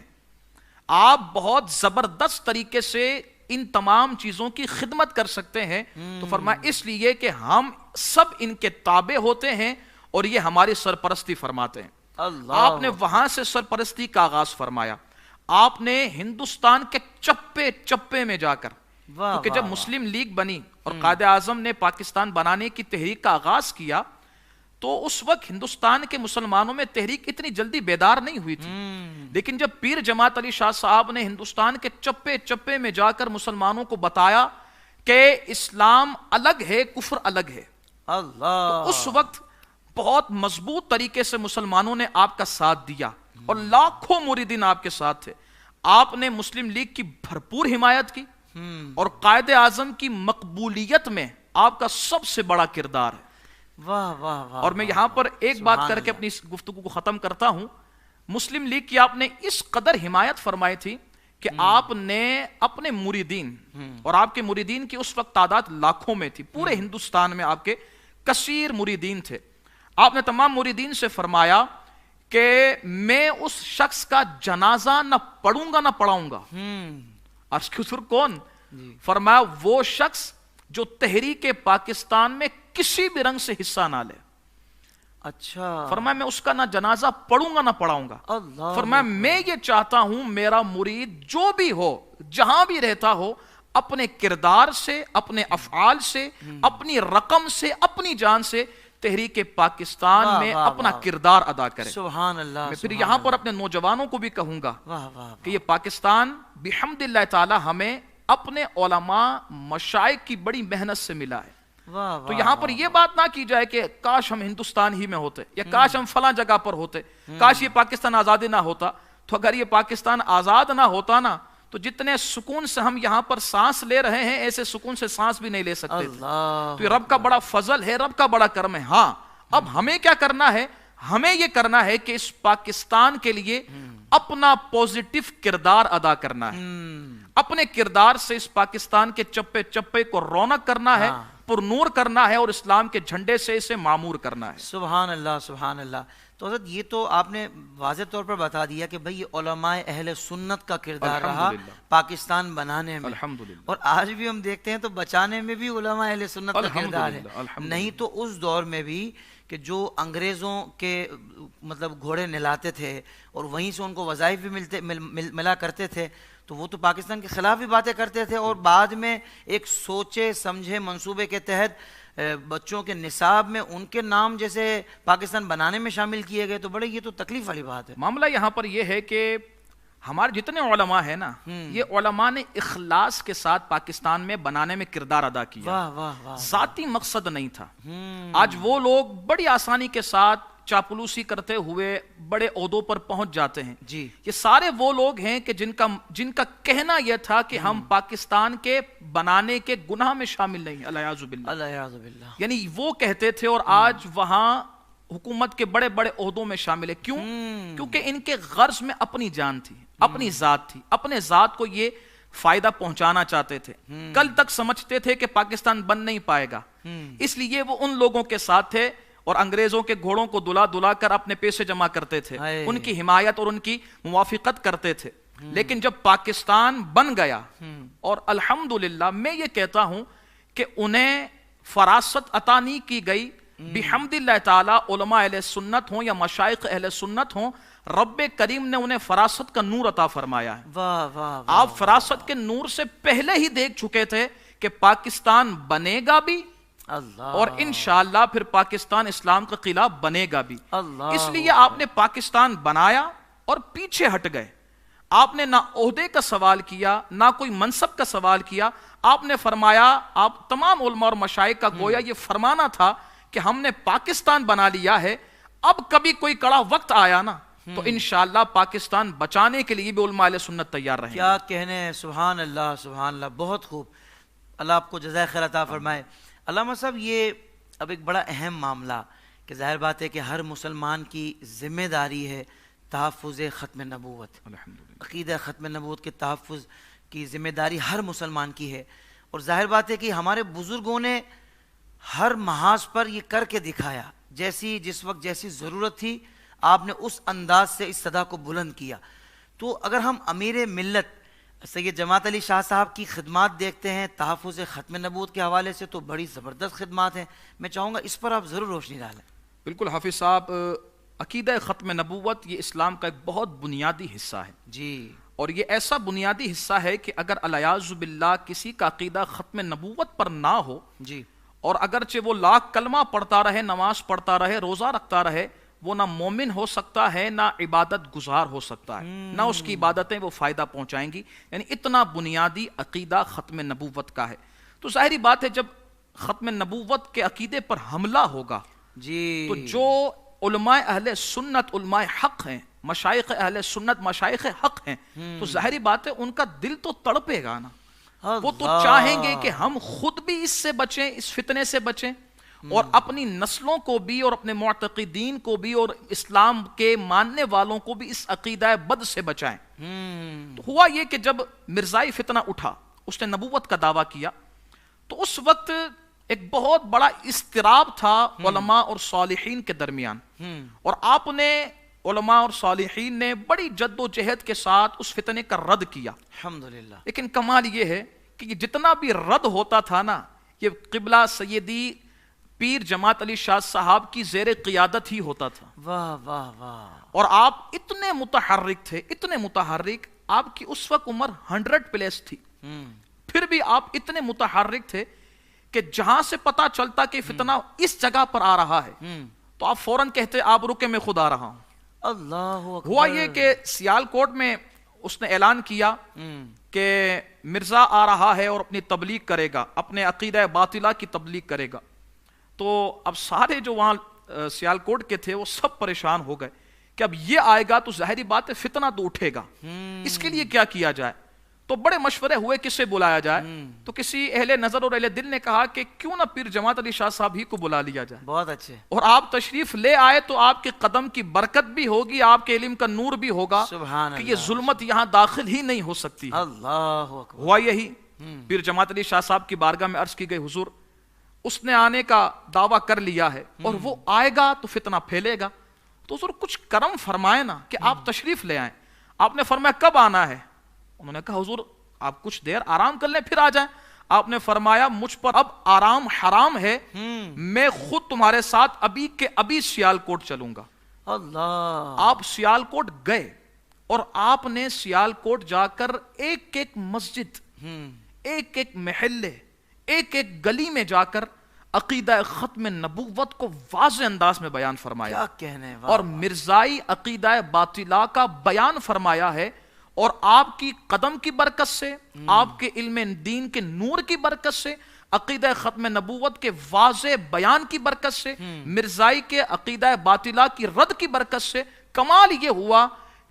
آپ بہت زبردست طریقے سے ان تمام چیزوں کی خدمت کر سکتے ہیں. تو فرمایا اس لیے کہ ہم سب ان کے تابع ہوتے ہیں اور یہ ہماری سرپرستی فرماتے ہیں. آپ نے وہاں سے سرپرستی کا آغاز فرمایا. آپ نے ہندوستان کے چپے چپے میں جا کر, کیونکہ جب مسلم لیگ بنی اور قائد اعظم نے پاکستان بنانے کی تحریک کا آغاز کیا, تو اس وقت ہندوستان کے مسلمانوں میں تحریک اتنی جلدی بیدار نہیں ہوئی تھی. لیکن جب پیر جماعت علی شاہ صاحب نے ہندوستان کے چپے چپے میں جا کر مسلمانوں کو بتایا کہ اسلام الگ ہے, کفر الگ ہے, تو اس وقت بہت مضبوط طریقے سے مسلمانوں نے آپ کا ساتھ دیا اور لاکھوں مریدین آپ کے ساتھ تھے. آپ نے مسلم لیگ کی بھرپور حمایت کی اور قائد اعظم کی مقبولیت میں آپ کا سب سے بڑا کردار ہے. واہ واہ واہ. اور میں یہاں پر ایک بات کر کے اپنی اس گفتگو کو ختم کرتا ہوں. مسلم لیگ کی آپ نے اس قدر حمایت فرمائی تھی کہ آپ نے اپنے مریدین, اور آپ کے مریدین کی اس وقت تعداد لاکھوں میں تھی, پورے ہندوستان میں آپ کے کثیر مریدین تھے. آپ نے تمام مریدین سے فرمایا کہ میں اس شخص کا جنازہ نہ پڑھوں گا نہ پڑھاؤں گا. عرض کی حضور کون؟ فرمایا وہ شخص جو تحریک پاکستان میں کسی بھی رنگ سے حصہ نہ لے. اچھا. فرمایا میں اس کا نہ جنازہ پڑھوں گا نہ پڑھاؤں گا. فرمایا میں یہ چاہتا ہوں میرا مرید جو بھی ہو, جہاں بھی رہتا ہو, اپنے کردار سے, اپنے افعال سے, اپنی رقم سے, اپنی جان سے تحریک پاکستان میں اپنا کردار ادا کرے. سبحان اللہ. میں پھر یہاں پر اپنے نوجوانوں کو بھی کہوں گا کہ یہ پاکستان بحمد اللہ تعالی ہمیں اپنے علماء مشائخ کی بڑی محنت سے ملا ہے. واہ تو یہاں پر یہ بات نہ کی جائے کہ کاش ہم ہندوستان ہی میں ہوتے یا کاش ہم فلاں جگہ پر ہوتے، کاش یہ پاکستان آزادی نہ ہوتا. تو اگر یہ پاکستان آزاد نہ ہوتا نا تو جتنے سکون سے ہم یہاں پر سانس لے رہے ہیں ایسے سکون سے سانس بھی نہیں لے سکتے تھے. تو یہ رب کا بڑا فضل ہے، رب کا بڑا کرم ہے. ہاں اب ہمیں کیا کرنا ہے؟ ہمیں یہ کرنا ہے کہ اس پاکستان کے لیے اپنا پوزیٹیو کردار ادا کرنا ہے. اپنے کردار سے اس پاکستان کے چپے چپے کو رونق کرنا ہے، پر نور کرنا ہے، اور اسلام کے جھنڈے سے اسے معمور کرنا ہے. سبحان اللہ سبحان اللہ. تو حضرت یہ تو آپ نے واضح طور پر بتا دیا کہ بھئی یہ علماء اہل سنت کا کردار رہا پاکستان بنانے میں، اور آج بھی ہم دیکھتے ہیں تو بچانے میں بھی علماء اہل سنت کا کردار ہے. نہیں تو اس دور میں بھی کہ جو انگریزوں کے مطلب گھوڑے نہلاتے تھے اور وہیں سے ان کو وظائف بھی ملا کرتے تھے، تو وہ تو پاکستان کے خلاف بھی باتیں کرتے تھے، اور بعد میں ایک سوچے سمجھے منصوبے کے تحت بچوں کے نصاب میں ان کے نام جیسے پاکستان بنانے میں شامل کیے گئے. تو بڑے یہ تو تکلیف والی بات ہے. معاملہ یہاں پر یہ ہے کہ ہمارے جتنے علماء ہیں نا، یہ علماء نے اخلاص کے ساتھ پاکستان میں بنانے میں کردار ادا کیا. واہ واہ واہ. ذاتی مقصد نہیں تھا. آج وہ لوگ بڑی آسانی کے ساتھ چاپلوسی کرتے ہوئے بڑے عہدوں پر پہنچ جاتے ہیں. جی یہ سارے وہ لوگ ہیں کہ جن کا کہنا یہ تھا کہ ہم پاکستان کے بنانے کے گناہ میں شامل نہیں. الیاذ باللہ. الیاذ باللہ. یعنی وہ کہتے تھے، اور آج وہاں حکومت کے بڑے بڑے عہدوں میں شامل ہے. کیوں؟ کیونکہ ان کے غرض میں اپنی جان تھی، اپنی ذات تھی، اپنے ذات کو یہ فائدہ پہنچانا چاہتے تھے. کل تک سمجھتے تھے کہ پاکستان بن نہیں پائے گا، اس لیے وہ ان لوگوں کے ساتھ تھے اور انگریزوں کے گھوڑوں کو دلا دلا کر اپنے پیسے جمع کرتے تھے، ان کی حمایت اور ان کی موافقت کرتے تھے. لیکن جب پاکستان بن گیا، اور الحمدللہ میں یہ کہتا ہوں کہ انہیں فراست عطا نہیں کی گئی، بحمد اللہ تعالی علماء اہل سنت ہوں یا مشائخ اہل سنت ہوں، رب کریم نے انہیں فراست کا نور عطا فرمایا ہے. واہ واہ. آپ فراست کے نور سے پہلے ہی دیکھ چکے تھے کہ پاکستان بنے گا بھی، اور انشاءاللہ پھر پاکستان اسلام کا قلعہ بنے گا بھی. اس لیے آپ نے پاکستان بنایا اور پیچھے ہٹ گئے. آپ نے نہ عہدے کا سوال کیا، نہ کوئی منصب کا سوال کیا. آپ نے فرمایا، آپ تمام علماء اور مشائخ کا گویا یہ فرمانا تھا کہ ہم نے پاکستان بنا لیا ہے، اب کبھی کوئی کڑا وقت آیا نا تو انشاءاللہ پاکستان بچانے کے لیے بھی علماء اہل سنت تیار رہیں گے. کیا کہنے ہیں. سبحان اللہ سبحان اللہ. بہت خوب. اللہ آپ کو جزائے خیر عطا فرمائے. علامہ صاحب یہ اب ایک بڑا اہم معاملہ کہ ظاہر بات ہے کہ ہر مسلمان کی ذمہ داری ہے تحفظ ختم نبوت. عقیدہ ختم نبوت کے تحفظ کی ذمہ داری ہر مسلمان کی ہے، اور ظاہر بات ہے کہ ہمارے بزرگوں نے ہر محاذ پر یہ کر کے دکھایا. جس وقت جیسی ضرورت تھی آپ نے اس انداز سے اس صدا کو بلند کیا. تو اگر ہم امیر ملت سید جماعت علی شاہ صاحب کی خدمات دیکھتے ہیں تحفظ ختم نبوت کے حوالے سے، تو بڑی زبردست خدمات ہیں. میں چاہوں گا اس پر آپ ضرور روشنی ڈالیں. بالکل حافظ صاحب، عقیدہ ختم نبوت یہ اسلام کا ایک بہت بنیادی حصہ ہے. جی. اور یہ ایسا بنیادی حصہ ہے کہ اگر الیاذ باللہ کسی کا عقیدہ ختم نبوت پر نہ ہو، جی، اور اگرچہ وہ لاکھ کلمہ پڑھتا رہے، نماز پڑھتا رہے، روزہ رکھتا رہے، وہ نہ مومن ہو سکتا ہے، نہ عبادت گزار ہو سکتا ہے، نہ اس کی عبادتیں وہ فائدہ پہنچائیں گی. یعنی اتنا بنیادی عقیدہ ختم نبوت کا ہے. تو ظاہری بات ہے جب ختم نبوت کے عقیدے پر حملہ ہوگا، جی، تو جو علماء اہل سنت علماء حق ہیں، مشائخ اہل سنت مشائخ حق ہیں، تو ظاہری بات ہے ان کا دل تو تڑپے گا نا. وہ تو چاہیں گے کہ ہم خود بھی اس سے بچیں، اس فتنے سے بچیں، اور اپنی نسلوں کو بھی اور اپنے معتقدین کو بھی اور اسلام کے ماننے والوں کو بھی اس عقیدہ بد سے بچائیں. تو ہوا یہ کہ جب مرزائی فتنہ اٹھا، اس نے نبوت کا دعویٰ کیا، تو اس وقت ایک بہت بڑا اضطراب تھا علماء اور صالحین کے درمیان، اور آپ نے علماء اور صالحین نے بڑی جد و جہد کے ساتھ اس فتنے کا رد کیا. الحمدللہ. لیکن کمال یہ ہے کہ یہ جتنا بھی رد ہوتا تھا نا، یہ قبلہ سیدی پیر جماعت علی شاہ صاحب کی زیر قیادت ہی ہوتا تھا. واہ واہ واہ. اور آپ اتنے متحرک تھے، اتنے متحرک، آپ کی اس وقت عمر 100+ تھی، پھر بھی آپ اتنے متحرک تھے کہ جہاں سے پتا چلتا کہ فتنہ اس جگہ پر آ رہا ہے تو آپ فوراً کہتے آپ رکے، میں خود آ رہا ہوں. اللہ اکبر. ہوا یہ کہ سیال کوٹ میں اس نے اعلان کیا کہ مرزا آ رہا ہے اور اپنی تبلیغ کرے گا، اپنے عقیدہ باطلہ کی تبلیغ کرے گا. تو اب سارے جو وہاں سیالکوٹ کے تھے وہ سب پریشان ہو گئے کہ اب یہ آئے گا تو ظاہری بات ہے فتنہ تو اٹھے گا، اس کے لیے کیا کیا جائے. تو بڑے مشورے ہوئے کسے بلایا جائے. تو کسی اہل نظر اور اہل دل نے کہا کہ کیوں نہ پیر جماعت علی شاہ صاحب ہی کو بلا لیا جائے. بہت اچھے. اور آپ تشریف لے آئے تو آپ کے قدم کی برکت بھی ہوگی، آپ کے علم کا نور بھی ہوگا سبحان کہ اللہ. یہ ظلمت یہاں داخل ہی نہیں ہو سکتی. اللہ اکبر. ہوا یہی. پیر جماعت علی شاہ صاحب کی بارگاہ میں عرض کی گئی حضور اس نے آنے کا دعویٰ کر لیا ہے اور وہ آئے گا تو فتنہ پھیلے گا، تو حضور کچھ کرم فرمائے نا کہ آپ تشریف لے آئیں. آپ نے فرمایا کب آنا ہے؟ انہوں نے کہا حضور آپ کچھ دیر آرام کر لیں پھر آ جائیں. آپ نے فرمایا مجھ پر اب آرام حرام ہے، میں خود تمہارے ساتھ ابھی کے ابھی سیالکوٹ چلوں گا. اللہ. آپ سیالکوٹ گئے اور آپ نے سیالکوٹ جا کر ایک ایک مسجد، ایک ایک محلے، ایک ایک گلی میں جا کر عقیدہ ختم نبوت کو واضح انداز میں بیان فرمایا. کیا کہنے. اور مرزائی عقیدہ باطلہ کا بیان فرمایا ہے. اور آپ کی قدم کی برکت سے، آپ کے علم دین کے نور کی برکت سے، عقیدہ ختم نبوت کے واضح بیان کی برکت سے، مرزائی کے عقیدہ باطلہ کی رد کی برکت سے کمال یہ ہوا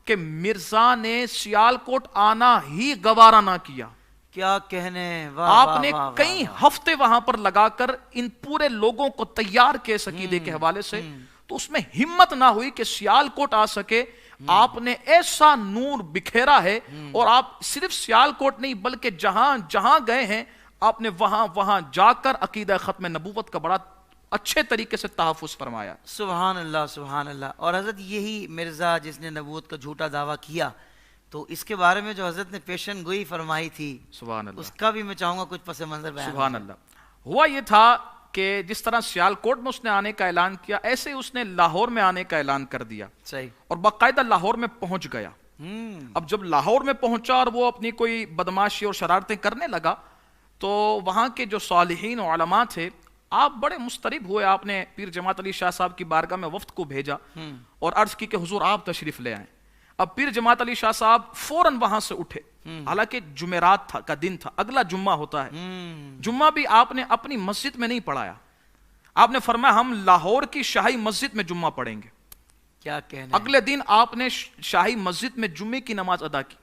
کہ مرزا نے سیالکوٹ آنا ہی گوارا نہ کیا. کیا کہنے. آپ نے کئی ہفتے وہاں پر لگا کر ان پورے لوگوں کو تیار کیے عقیدے کے حوالے سے. تو اس میں ہمت نہ ہوئی کہ سیالکوٹ آ سکے. آپ نے ایسا نور بکھیرا ہے اور آپ صرف سیالکوٹ نہیں بلکہ جہاں جہاں گئے ہیں آپ نے وہاں جا کر عقیدہ ختم نبوت کا بڑا اچھے طریقے سے تحفظ فرمایا. سبحان اللہ سبحان اللہ. اور حضرت یہی مرزا جس نے نبوت کا جھوٹا دعویٰ کیا، تو اس کے بارے میں جو حضرت نے پیشن گوئی فرمائی تھی سبحان اللہ، اس کا بھی میں چاہوں گا کچھ پس منظر بیان. سبحان اللہ. ہوا یہ تھا کہ جس طرح سیالکوٹ میں اس نے آنے کا اعلان کیا، ایسے اس نے لاہور میں آنے کا اعلان کر دیا. صحیح. اور باقاعدہ لاہور میں پہنچ گیا. اب جب لاہور میں پہنچا اور وہ اپنی کوئی بدماشی اور شرارتیں کرنے لگا تو وہاں کے جو صالحین و علماء تھے آپ بڑے مسترب ہوئے. آپ نے پیر جماعت علی شاہ صاحب کی بارگاہ میں وفد کو بھیجا اور عرض کی کہ حضور آپ تشریف لے آئیں. اب پیر جماعت علی شاہ صاحب فوراً وہاں سے اٹھے، حالانکہ جمعرات کا دن تھا، اگلا جمعہ ہوتا ہے. جمعہ بھی آپ نے اپنی مسجد میں نہیں پڑھایا. آپ نے فرمایا ہم لاہور کی شاہی مسجد میں جمعہ پڑھیں گے. کیا کہنا. اگلے دن آپ نے شاہی مسجد میں جمعے کی نماز ادا کی.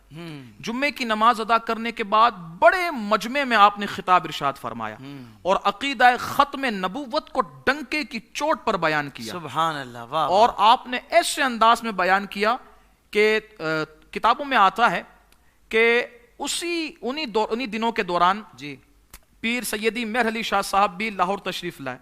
جمعے کی نماز ادا کرنے کے بعد بڑے مجمع میں آپ نے خطاب ارشاد فرمایا اور عقیدہ ختم نبوت کو ڈنکے کی چوٹ پر بیان کیا. سبحان اللہ. واہ. اور آپ نے ایسے انداز میں بیان کیا کہ کتابوں میں آتا ہے کہ انہی دنوں کے دوران جی پیر سیدی مہر علی شاہ صاحب بھی لاہور تشریف لائے.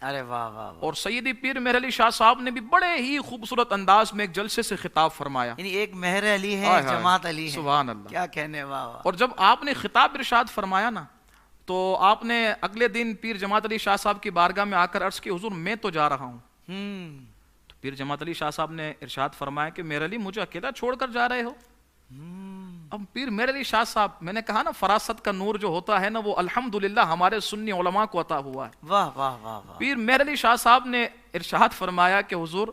ارے واہ واہ. اور سیدی پیر مہر علی شاہ صاحب نے بھی بڑے ہی خوبصورت انداز میں ایک جلسے سے خطاب فرمایا. یعنی ایک مہر علی ہے، جماعت علی ہے. سبحان اللہ. کیا کہنے. واہ واہ. اور جب آپ نے خطاب ارشاد فرمایا نا تو آپ نے اگلے دن پیر جماعت علی شاہ صاحب کی بارگاہ میں آ کر عرض کی حضور میں تو جا رہا ہوں. تو پیر جماعت علی شاہ صاحب نے ارشاد فرمایا کہ مہر علی مجھے اکیلا چھوڑ کر جا رہے ہو. اب پیر مہر علی شاہ صاحب، میں نے کہا نا فراست کا نور جو ہوتا ہے نا وہ الحمدللہ ہمارے سنی علماء کو عطا ہوا ہے. واہ واہ واہ. پیر مہر علی شاہ صاحب نے ارشاد فرمایا کہ حضور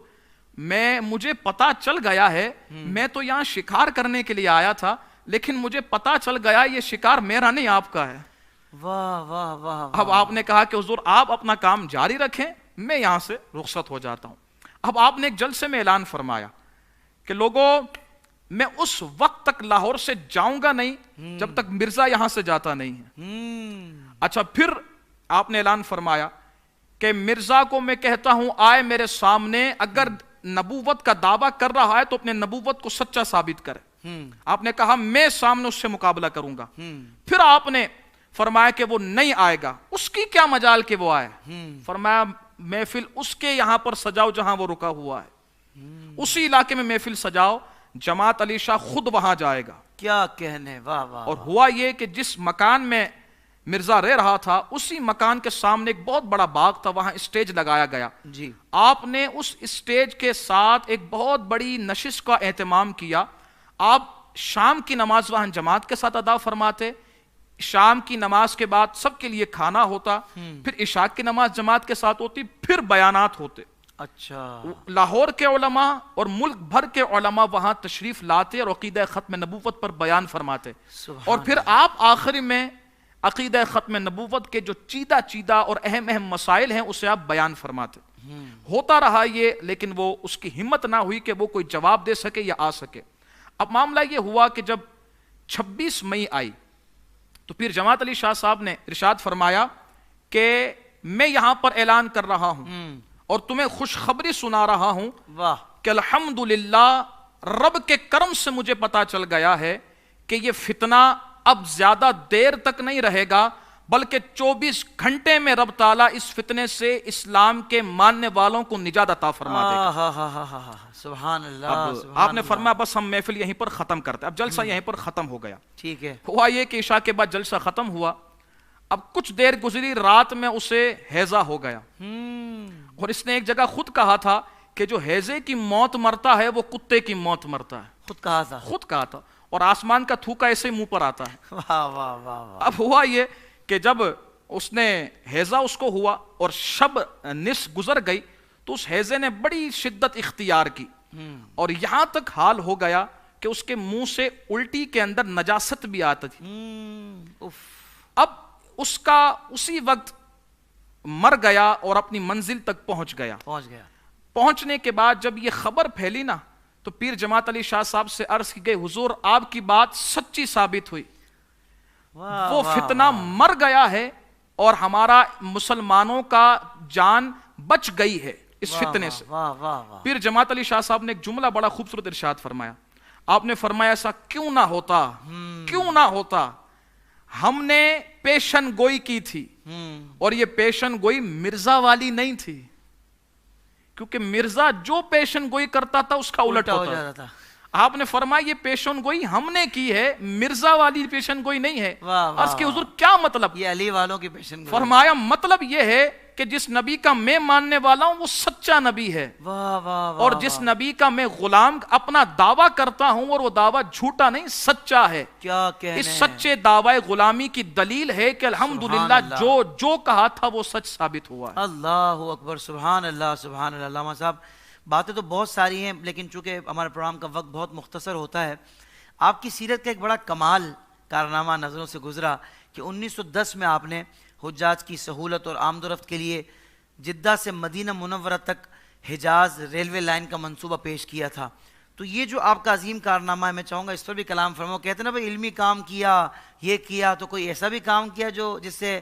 مجھے پتا چل گیا ہے، میں تو یہاں شکار کرنے کے لیے آیا تھا لیکن مجھے پتا چل گیا یہ شکار میرا نہیں آپ کا ہے. واہ واہ واہ. اب آپ نے کہا کہ حضور آپ اپنا کام جاری رکھیں، میں یہاں سے رخصت ہو جاتا ہوں. اب آپ نے ایک جلسے میں اعلان فرمایا کہ لوگوں میں اس وقت تک لاہور سے جاؤں گا نہیں جب تک مرزا یہاں سے جاتا نہیں ہے. اچھا پھر آپ نے اعلان فرمایا کہ مرزا کو میں کہتا ہوں آئے میرے سامنے، اگر نبوت کا دعویٰ کر رہا ہے تو اپنے نبوت کو سچا ثابت کرے. آپ نے کہا میں سامنے اس سے مقابلہ کروں گا. پھر آپ نے فرمایا کہ وہ نہیں آئے گا، اس کی کیا مجال کہ وہ آئے. فرمایا محفل اس کے یہاں پر سجاؤ جہاں وہ رکا ہوا ہے، اسی علاقے میں محفل سجاؤ، جماعت علی شاہ خود وہاں جائے گا. کیا کہنے. واہ واہ. اور ہوا یہ کہ جس مکان میں مرزا رہ رہا تھا اسی مکان کے سامنے ایک بہت بڑا باغ تھا، وہاں اسٹیج لگایا گیا. جی. آپ نے اس اسٹیج کے ساتھ ایک بہت بڑی نشست کا اہتمام کیا. آپ شام کی نماز وہاں جماعت کے ساتھ ادا فرماتے، شام کی نماز کے بعد سب کے لیے کھانا ہوتا، پھر عشاء کی نماز جماعت کے ساتھ ہوتی، پھر بیانات ہوتے. اچھا لاہور کے علماء اور ملک بھر کے علماء وہاں تشریف لاتے اور عقیدہ ختم نبوت پر بیان فرماتے، اور پھر آپ آخری میں عقیدہ ختم نبوت کے جو چیدہ اور اہم مسائل ہیں اسے آپ بیان فرماتے۔ ہوتا رہا یہ، لیکن وہ اس کی ہمت نہ ہوئی کہ وہ کوئی جواب دے سکے یا آ سکے۔ اب معاملہ یہ ہوا کہ جب 26 مئی آئی تو پیر جماعت علی شاہ صاحب نے ارشاد فرمایا کہ میں یہاں پر اعلان کر رہا ہوں اور تمہیں خوشخبری سنا رہا ہوں کہ الحمدللہ رب کے کرم سے مجھے پتا چل گیا ہے کہ یہ فتنہ اب زیادہ دیر تک نہیں رہے گا، بلکہ 24 گھنٹے میں رب تعالیٰ اس فتنے سے اسلام کے ماننے والوں کو نجات عطا فرما دے گا۔ سبحان اللہ۔ اب آپ نے فرمایا بس ہم محفل یہیں پر ختم کرتے، اب جلسہ یہیں پر ختم ہو گیا۔ ٹھیک ہے، ہوا یہ کہ عشاء کے بعد جلسہ ختم ہوا، اب کچھ دیر گزری، رات میں اسے ہیضہ ہو گیا، اور اس نے ایک جگہ خود کہا تھا کہ جو ہیضے کی موت مرتا ہے وہ کتے کی موت مرتا ہے، خود کہا تھا، اور آسمان کا تھوکا ایسے منہ پر آتا ہے۔ واہ واہ واہ۔ اب ہوا یہ کہ جب اس نے ہیضہ اس کو ہوا اور شب نصف گزر گئی تو اس ہیضے نے بڑی شدت اختیار کی، اور یہاں تک حال ہو گیا کہ اس کے منہ سے الٹی کے اندر نجاست بھی آتی تھی۔ اب اس کا اسی وقت مر گیا اور اپنی منزل تک پہنچ گیا۔ پہنچنے کے بعد جب یہ خبر پھیلی نا تو پیر جماعت علی شاہ صاحب سے عرض کی گئی حضور آپ کی بات سچی ثابت ہوئی، وہ فتنہ مر گیا ہے اور ہمارا مسلمانوں کا جان بچ گئی ہے اس فتنے سے۔ پیر جماعت علی شاہ صاحب نے ایک جملہ بڑا خوبصورت ارشاد فرمایا، آپ نے فرمایا ایسا کیوں نہ ہوتا ہم نے پیشن گوئی کی تھی، اور یہ پیشن گوئی مرزا والی نہیں تھی، کیونکہ مرزا جو پیشن گوئی کرتا تھا اس کا الٹ ہوتا تھا۔ آپ نے فرمایا یہ پیشن گوئی ہم نے کی ہے، مرزا والی پیشن گوئی نہیں ہے۔ عرض کی حضور کیا مطلب؟ یہ علی والوں کی پیشن گوئی۔ فرمایا مطلب یہ ہے کہ جس نبی کا میں ماننے والا ہوں وہ سچا نبی ہے، اور جس نبی کا میں غلام اپنا دعویٰ کرتا ہوں اور وہ دعویٰ جھوٹا نہیں سچا ہے۔ اس سچے دعوی غلامی کی دلیل ہے کہ الحمدللہ جو کہا تھا وہ سچ ثابت ہوا۔ اللہ اکبر، سبحان اللہ سبحان اللہ۔ علامہ صاحب باتیں تو بہت ساری ہیں، لیکن چونکہ ہمارے پروگرام کا وقت بہت مختصر ہوتا ہے، آپ کی سیرت کا ایک بڑا کمال کارنامہ نظروں سے گزرا کہ 1910 میں آپ نے حجاج کی سہولت اور آمد و رفت کے لیے جدہ سے مدینہ منورہ تک حجاز ریلوے لائن کا منصوبہ پیش کیا تھا۔ تو یہ جو آپ کا عظیم کارنامہ ہے، میں چاہوں گا اس پر بھی کلام فرماؤ۔ کہتے ہیں نا بھائی علمی کام کیا، یہ کیا، تو کوئی ایسا بھی کام کیا جو جس سے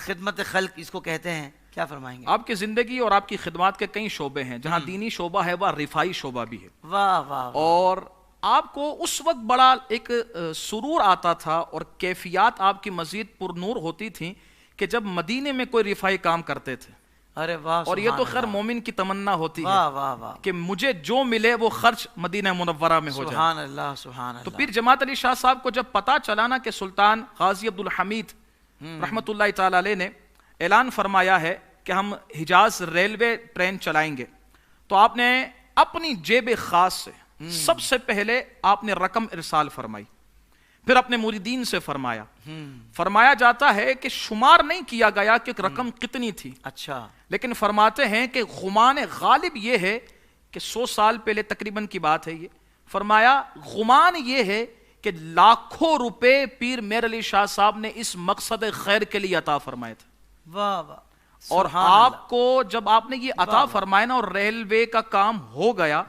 خدمت خلق اس کو کہتے ہیں، کیا فرمائیں گے؟ آپ کی زندگی اور آپ کی خدمات کے کئی شعبے ہیں، جہاں دینی شعبہ ہے وہاں رفائی شعبہ بھی ہے۔ واہ واہ۔ اور آپ کو اس وقت بڑا ایک سرور آتا تھا اور کیفیات آپ کی مزید پر نور ہوتی تھیں کہ جب مدینے میں کوئی رفائی کام کرتے تھے۔ ارے واہ، اور یہ تو خیر مومن کی تمنا ہوتی ہے واہ واہ واہ کہ مجھے جو ملے وہ خرچ مدینہ منورہ میں ہو جائے۔ سبحان اللہ سبحان اللہ۔ تو پیر جماعت علی شاہ صاحب کو جب پتا چلا نا کہ سلطان غازی عبدالحمید رحمت اللہ تعالی علیہ نے اعلان فرمایا ہے کہ ہم حجاز ریلوے ٹرین چلائیں گے، تو آپ نے اپنی جیب خاص سے سب سے پہلے آپ نے رقم ارسال فرمائی، پھر اپنے مریدین سے فرمایا جاتا ہے کہ شمار نہیں کیا گیا کہ رقم کتنی تھی، اچھا، لیکن فرماتے ہیں کہ غمان غالب یہ ہے کہ 100 سال پہلے تقریباً کی بات ہے یہ، فرمایا غمان یہ ہے کہ لاکھوں روپے پیر میر علی شاہ صاحب نے اس مقصد خیر کے لیے عطا فرمائے تھے۔ واہ واہ۔ اور آپ کو جب آپ نے یہ عطا فرمائے نا اور ریلوے کا کام ہو گیا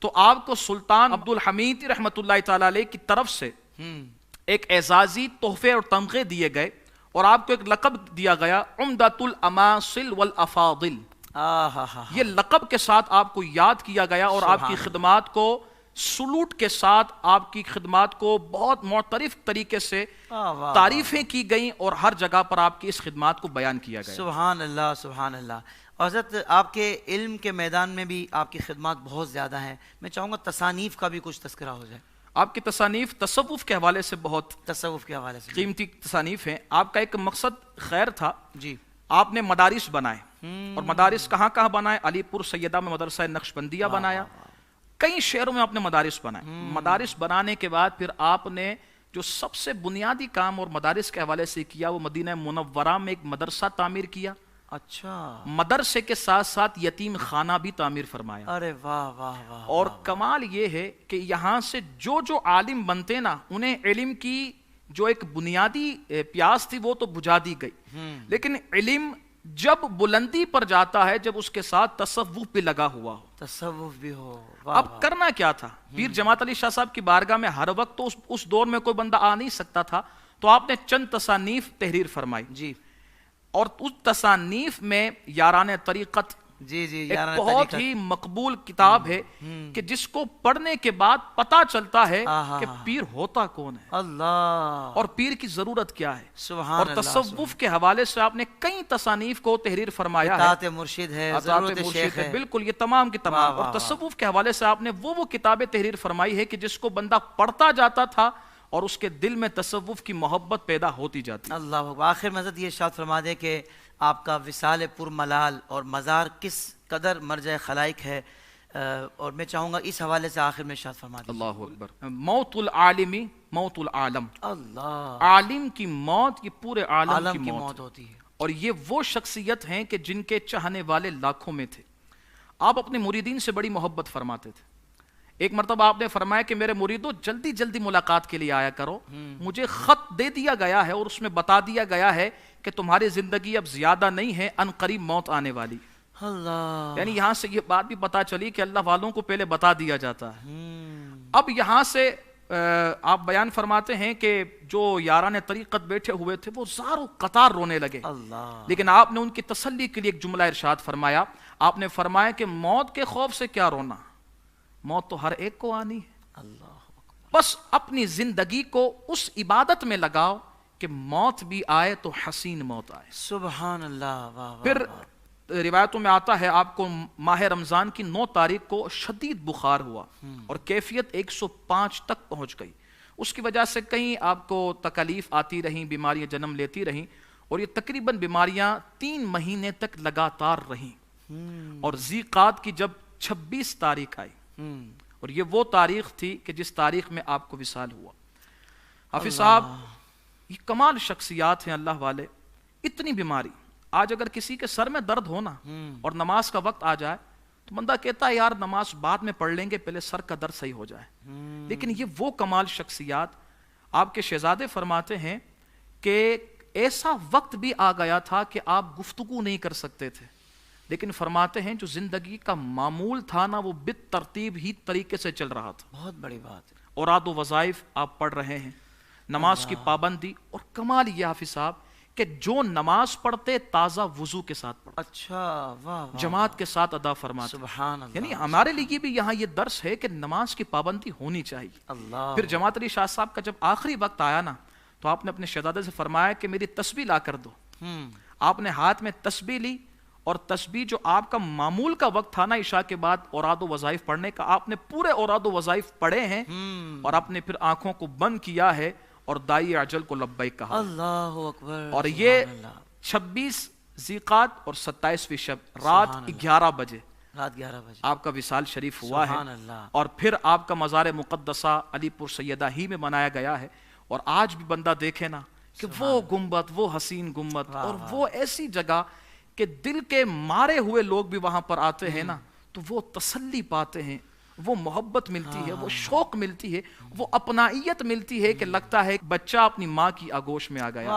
تو آپ کو سلطان عبدالحمید رحمت اللہ تعالی علیہ کی طرف سے ایک اعزازی تحفے اور تمغے دیے گئے، اور آپ کو ایک لقب دیا گیا عمدۃ الاماصل والافاضل۔ یہ لقب کے ساتھ آپ کو یاد کیا گیا اور آپ کی خدمات کو سلوٹ کے ساتھ آپ کی خدمات کو بہت معترف طریقے سے تعریفیں کی گئیں اور ہر جگہ پر آپ کی اس خدمات کو بیان کیا گیا۔ سبحان اللہ سبحان اللہ۔ اور حضرت آپ کے علم کے میدان میں بھی آپ کی خدمات بہت زیادہ ہیں، میں چاہوں گا تصانیف کا بھی کچھ تذکرہ ہو جائے۔ آپ کی تصانیف تصوف کے حوالے سے بہت قیمتی تصانیف ہیں۔ آپ کا ایک مقصد خیر تھا جی، آپ نے مدارس بنائے، اور مدارس کہاں کہاں بنائے؟ علی پور سیدہ میں مدرسہ نقشبندیہ بنایا، کئی شہروں میں آپ نے مدارس بنائے۔ مدارس بنانے کے بعد پھر آپ نے جو سب سے بنیادی کام اور مدارس کے حوالے سے کیا وہ مدینہ منورہ میں ایک مدرسہ تعمیر کیا، اچھا، مدرسے کے ساتھ ساتھ یتیم خانہ بھی تعمیر فرمایا. ارے واہ واہ واہ. اور کمال یہ ہے کہ یہاں سے جو عالم بنتے نا انہیں علم کی جو ایک بنیادی پیاس تھی وہ تو بجھا دی گئی، لیکن علم جب بلندی پر جاتا ہے جب اس کے ساتھ تصوف بھی لگا ہوا ہو. تصوف بھی ہو. اب کرنا کیا تھا؟ پیر جماعت علی شاہ صاحب کی بارگاہ میں ہر وقت تو اس دور میں کوئی بندہ آ نہیں سکتا تھا، تو آپ نے چند تصانیف تحریر فرمائی. جی، اور اس تصانیف میں یاران طریقت جی جی، ایک بہت ہی مقبول کتاب ہے کہ جس کو پڑھنے کے بعد پتا چلتا ہے کہ پیر ہوتا کون ہے اللہ، اور پیر کی ضرورت کیا ہے. سبحان اور اللہ. تصوف کے حوالے سے آپ نے کئی تصانیف کو تحریر فرمایا ہے. اطاعت مرشد ہے، ضرورت شیخ ہے. بالکل، یہ تمام کی تمام. اور تصوف کے حوالے سے آپ نے وہ کتابیں تحریر فرمائی ہے کہ جس کو بندہ پڑھتا جاتا تھا اور اس کے دل میں تصوف کی محبت پیدا ہوتی جاتی. اللہ اکبر. آخر میں حضرت یہ ارشاد فرما دیں کہ آپ کا وصال پر ملال اور مزار کس قدر مرجع خلائق ہے، اور میں چاہوں گا اس حوالے سے آخر میں ارشاد فرما دیں. اللہ اکبر. موت العالمی موت العالم. اللہ، عالم کی موت یہ پورے عالم کی موت ہوتی ہے. اور یہ وہ شخصیت ہیں کہ جن کے چاہنے والے لاکھوں میں تھے. آپ اپنے مریدین سے بڑی محبت فرماتے تھے. ایک مرتبہ آپ نے فرمایا کہ میرے مریدو جلدی جلدی ملاقات کے لیے آیا کرو، مجھے خط دے دیا گیا ہے اور اس میں بتا دیا گیا ہے کہ تمہاری زندگی اب زیادہ نہیں ہے، ان قریب موت آنے والی. اللہ، یعنی یہاں سے یہ بات بھی پتا چلی کہ اللہ والوں کو پہلے بتا دیا جاتا ہے. اب یہاں سے آپ بیان فرماتے ہیں کہ جو یاران طریقت بیٹھے ہوئے تھے وہ زاروں قطار رونے لگے. اللہ، لیکن آپ نے ان کی تسلی کے لیے ایک جملہ ارشاد فرمایا. آپ نے فرمایا کہ موت کے خوف سے کیا رونا، موت تو ہر ایک کو آنی ہے. اللہ، بس اپنی زندگی کو اس عبادت میں لگاؤ کہ موت بھی آئے تو حسین موت آئے. سبحان اللہ. واہ. پھر روایتوں میں آتا ہے آپ کو ماہ رمضان کی 9 تاریخ کو شدید بخار ہوا اور کیفیت 105 تک پہنچ گئی. اس کی وجہ سے کہیں آپ کو تکالیف آتی رہیں، بیماریاں جنم لیتی رہیں، اور یہ تقریباً بیماریاں 3 مہینے تک لگاتار رہیں. اور ذی قعدہ کی جب 26 تاریخ آئی، اور یہ وہ تاریخ تھی کہ جس تاریخ میں آپ کو وصال ہوا. حافظ صاحب یہ کمال شخصیات ہیں اللہ والے. اتنی بیماری، آج اگر کسی کے سر میں درد ہونا اور نماز کا وقت آ جائے تو بندہ کہتا ہے یار نماز بعد میں پڑھ لیں گے، پہلے سر کا درد صحیح ہو جائے. لیکن یہ وہ کمال شخصیات. آپ کے شہزادے فرماتے ہیں کہ ایسا وقت بھی آ گیا تھا کہ آپ گفتگو نہیں کر سکتے تھے، لیکن فرماتے ہیں جو زندگی کا معمول تھا نا وہ بالترتیب ہی طریقے سے چل رہا تھا. بہت بڑی بات ہے. اوراد و وظائف آپ پڑھ رہے ہیں، نماز کی پابندی. اور کمال یہ حافظ صاحب کہ جو نماز پڑھتے تازہ وضو کے ساتھ پڑھتے. اچھا، واہ، جماعت کے ساتھ ادا فرماتے. سبحان اللہ. یعنی ہمارے لیے بھی یہاں یہ درس ہے کہ نماز کی پابندی ہونی چاہیے. اللہ. پھر جماعت علی شاہ صاحب کا جب آخری وقت آیا نا تو آپ نے اپنے شہزادے سے فرمایا کہ میری تسبیح لا کر دو. آپ نے ہاتھ میں تسبیح لی، اور تسبیح جو آپ کا معمول کا وقت تھا نا عشاء کے بعد اوراد و وظائف پڑھنے کا، آپ نے پورے اوراد و وظائف پڑھے ہیں اور آپ نے پھر آنکھوں کو بند کیا ہے اور دائی اجل کو لبیک کہا. اللہ اکبر. اور یہ 26 ذی قعدہ اور 27ویں شب رات 11 بجے آپ کا وصال شریف ہوا ہے. اور پھر آپ کا مزار مقدسہ علی پور سیدہ ہی میں بنایا گیا ہے. اور آج بھی بندہ دیکھے نا کہ وہ گنبد، وہ حسین گنبد، اور وہ ایسی جگہ کہ دل کے مارے ہوئے لوگ بھی وہاں پر آتے ہیں نا تو وہ تسلی پاتے ہیں، وہ محبت ملتی ہے، وہ شوق ملتی ہے، وہ اپنائیت ملتی ہے کہ لگتا ہے بچہ اپنی ماں کی آغوش میں آ گیا.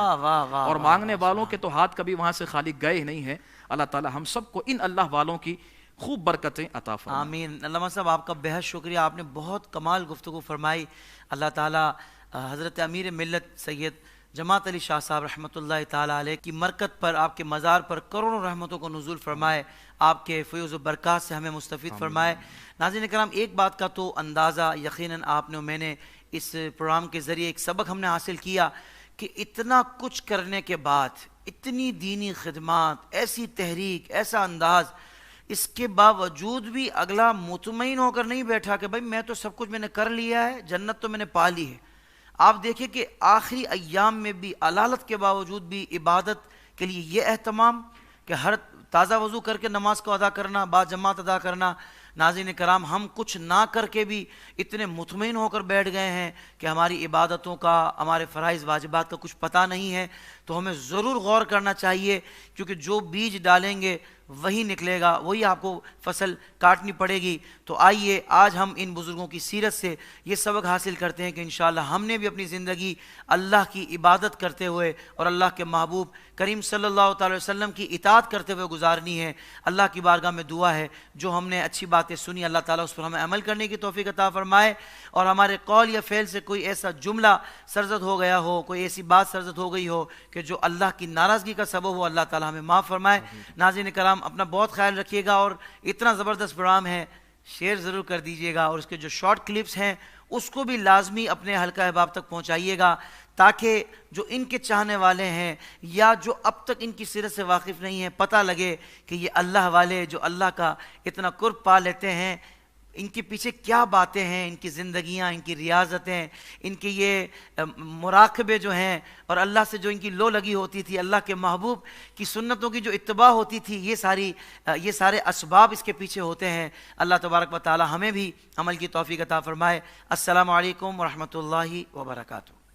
اور مانگنے والوں کے تو ہاتھ کبھی وہاں سے خالی گئے نہیں ہیں. اللہ تعالی ہم سب کو ان اللہ والوں کی خوب برکتیں عطا فرمائے. آمین. علامہ صاحب آپ کا بہت شکریہ، آپ نے بہت کمال گفتگو فرمائی. اللہ تعالی حضرت امیر ملت سید جماعت علی شاہ صاحب رحمۃ اللہ تعالی علیہ کی مرکت پر، آپ کے مزار پر کروڑوں رحمتوں کو نزول فرمائے، آپ کے فیض و برکات سے ہمیں مستفید فرمائے. ناظرین کرام، ایک بات کا تو اندازہ یقیناً آپ نے، میں نے اس پروگرام کے ذریعے ایک سبق ہم نے حاصل کیا کہ اتنا کچھ کرنے کے بعد، اتنی دینی خدمات، ایسی تحریک، ایسا انداز، اس کے باوجود بھی اگلا مطمئن ہو کر نہیں بیٹھا کہ بھائی میں تو سب کچھ میں نے کر لیا ہے، جنت تو میں نے پا لی ہے. آپ دیکھیں کہ آخری ایام میں بھی علالت کے باوجود بھی عبادت کے لیے یہ اہتمام کہ ہر تازہ وضو کر کے نماز کو ادا کرنا، با جماعت ادا کرنا، ناظرین کرام ہم کچھ نہ کر کے بھی اتنے مطمئن ہو کر بیٹھ گئے ہیں کہ ہماری عبادتوں کا ہمارے فرائض واجبات کا کچھ پتہ نہیں ہے، تو ہمیں ضرور غور کرنا چاہیے، کیونکہ جو بیج ڈالیں گے وہی نکلے گا، وہی آپ کو فصل کاٹنی پڑے گی۔ تو آئیے آج ہم ان بزرگوں کی سیرت سے یہ سبق حاصل کرتے ہیں کہ انشاءاللہ ہم نے بھی اپنی زندگی اللہ کی عبادت کرتے ہوئے اور اللہ کے محبوب کریم صلی اللہ تعالی وسلم کی اطاعت کرتے ہوئے گزارنی ہے۔ اللہ کی بارگاہ میں دعا ہے جو ہم نے اچھی باتیں سنی اللہ تعالیٰ اس پر ہمیں عمل کرنے کی توفیق عطا فرمائے، اور ہمارے قول یا فعل سے کوئی ایسا جملہ سرزد ہو گیا ہو، کوئی ایسی بات سرزد ہو گئی ہو کہ جو اللہ کی ناراضگی کا سبب ہو، اللہ تعالیٰ ہمیں معاف فرمائے۔ ناظرین کرام اپنا بہت خیال رکھیے گا، اور اتنا زبردست پروگرام ہے، شیئر ضرور کر دیجئے گا، اور اس کے جو شارٹ کلپس ہیں اس کو بھی لازمی اپنے حلقہ احباب تک پہنچائیے گا، تاکہ جو ان کے چاہنے والے ہیں یا جو اب تک ان کی سیرت سے واقف نہیں ہیں پتہ لگے کہ یہ اللہ والے جو اللہ کا اتنا قرب پا لیتے ہیں، ان کے پیچھے کیا باتیں ہیں، ان کی زندگیاں، ان کی ریاضتیں، ان کے یہ مراقبے جو ہیں، اور اللہ سے جو ان کی لو لگی ہوتی تھی، اللہ کے محبوب کی سنتوں کی جو اتباع ہوتی تھی، یہ سارے اسباب اس کے پیچھے ہوتے ہیں۔ اللہ تبارک و تعالی ہمیں بھی عمل کی توفیق عطا فرمائے۔ السلام علیکم ورحمۃ اللہ وبرکاتہ۔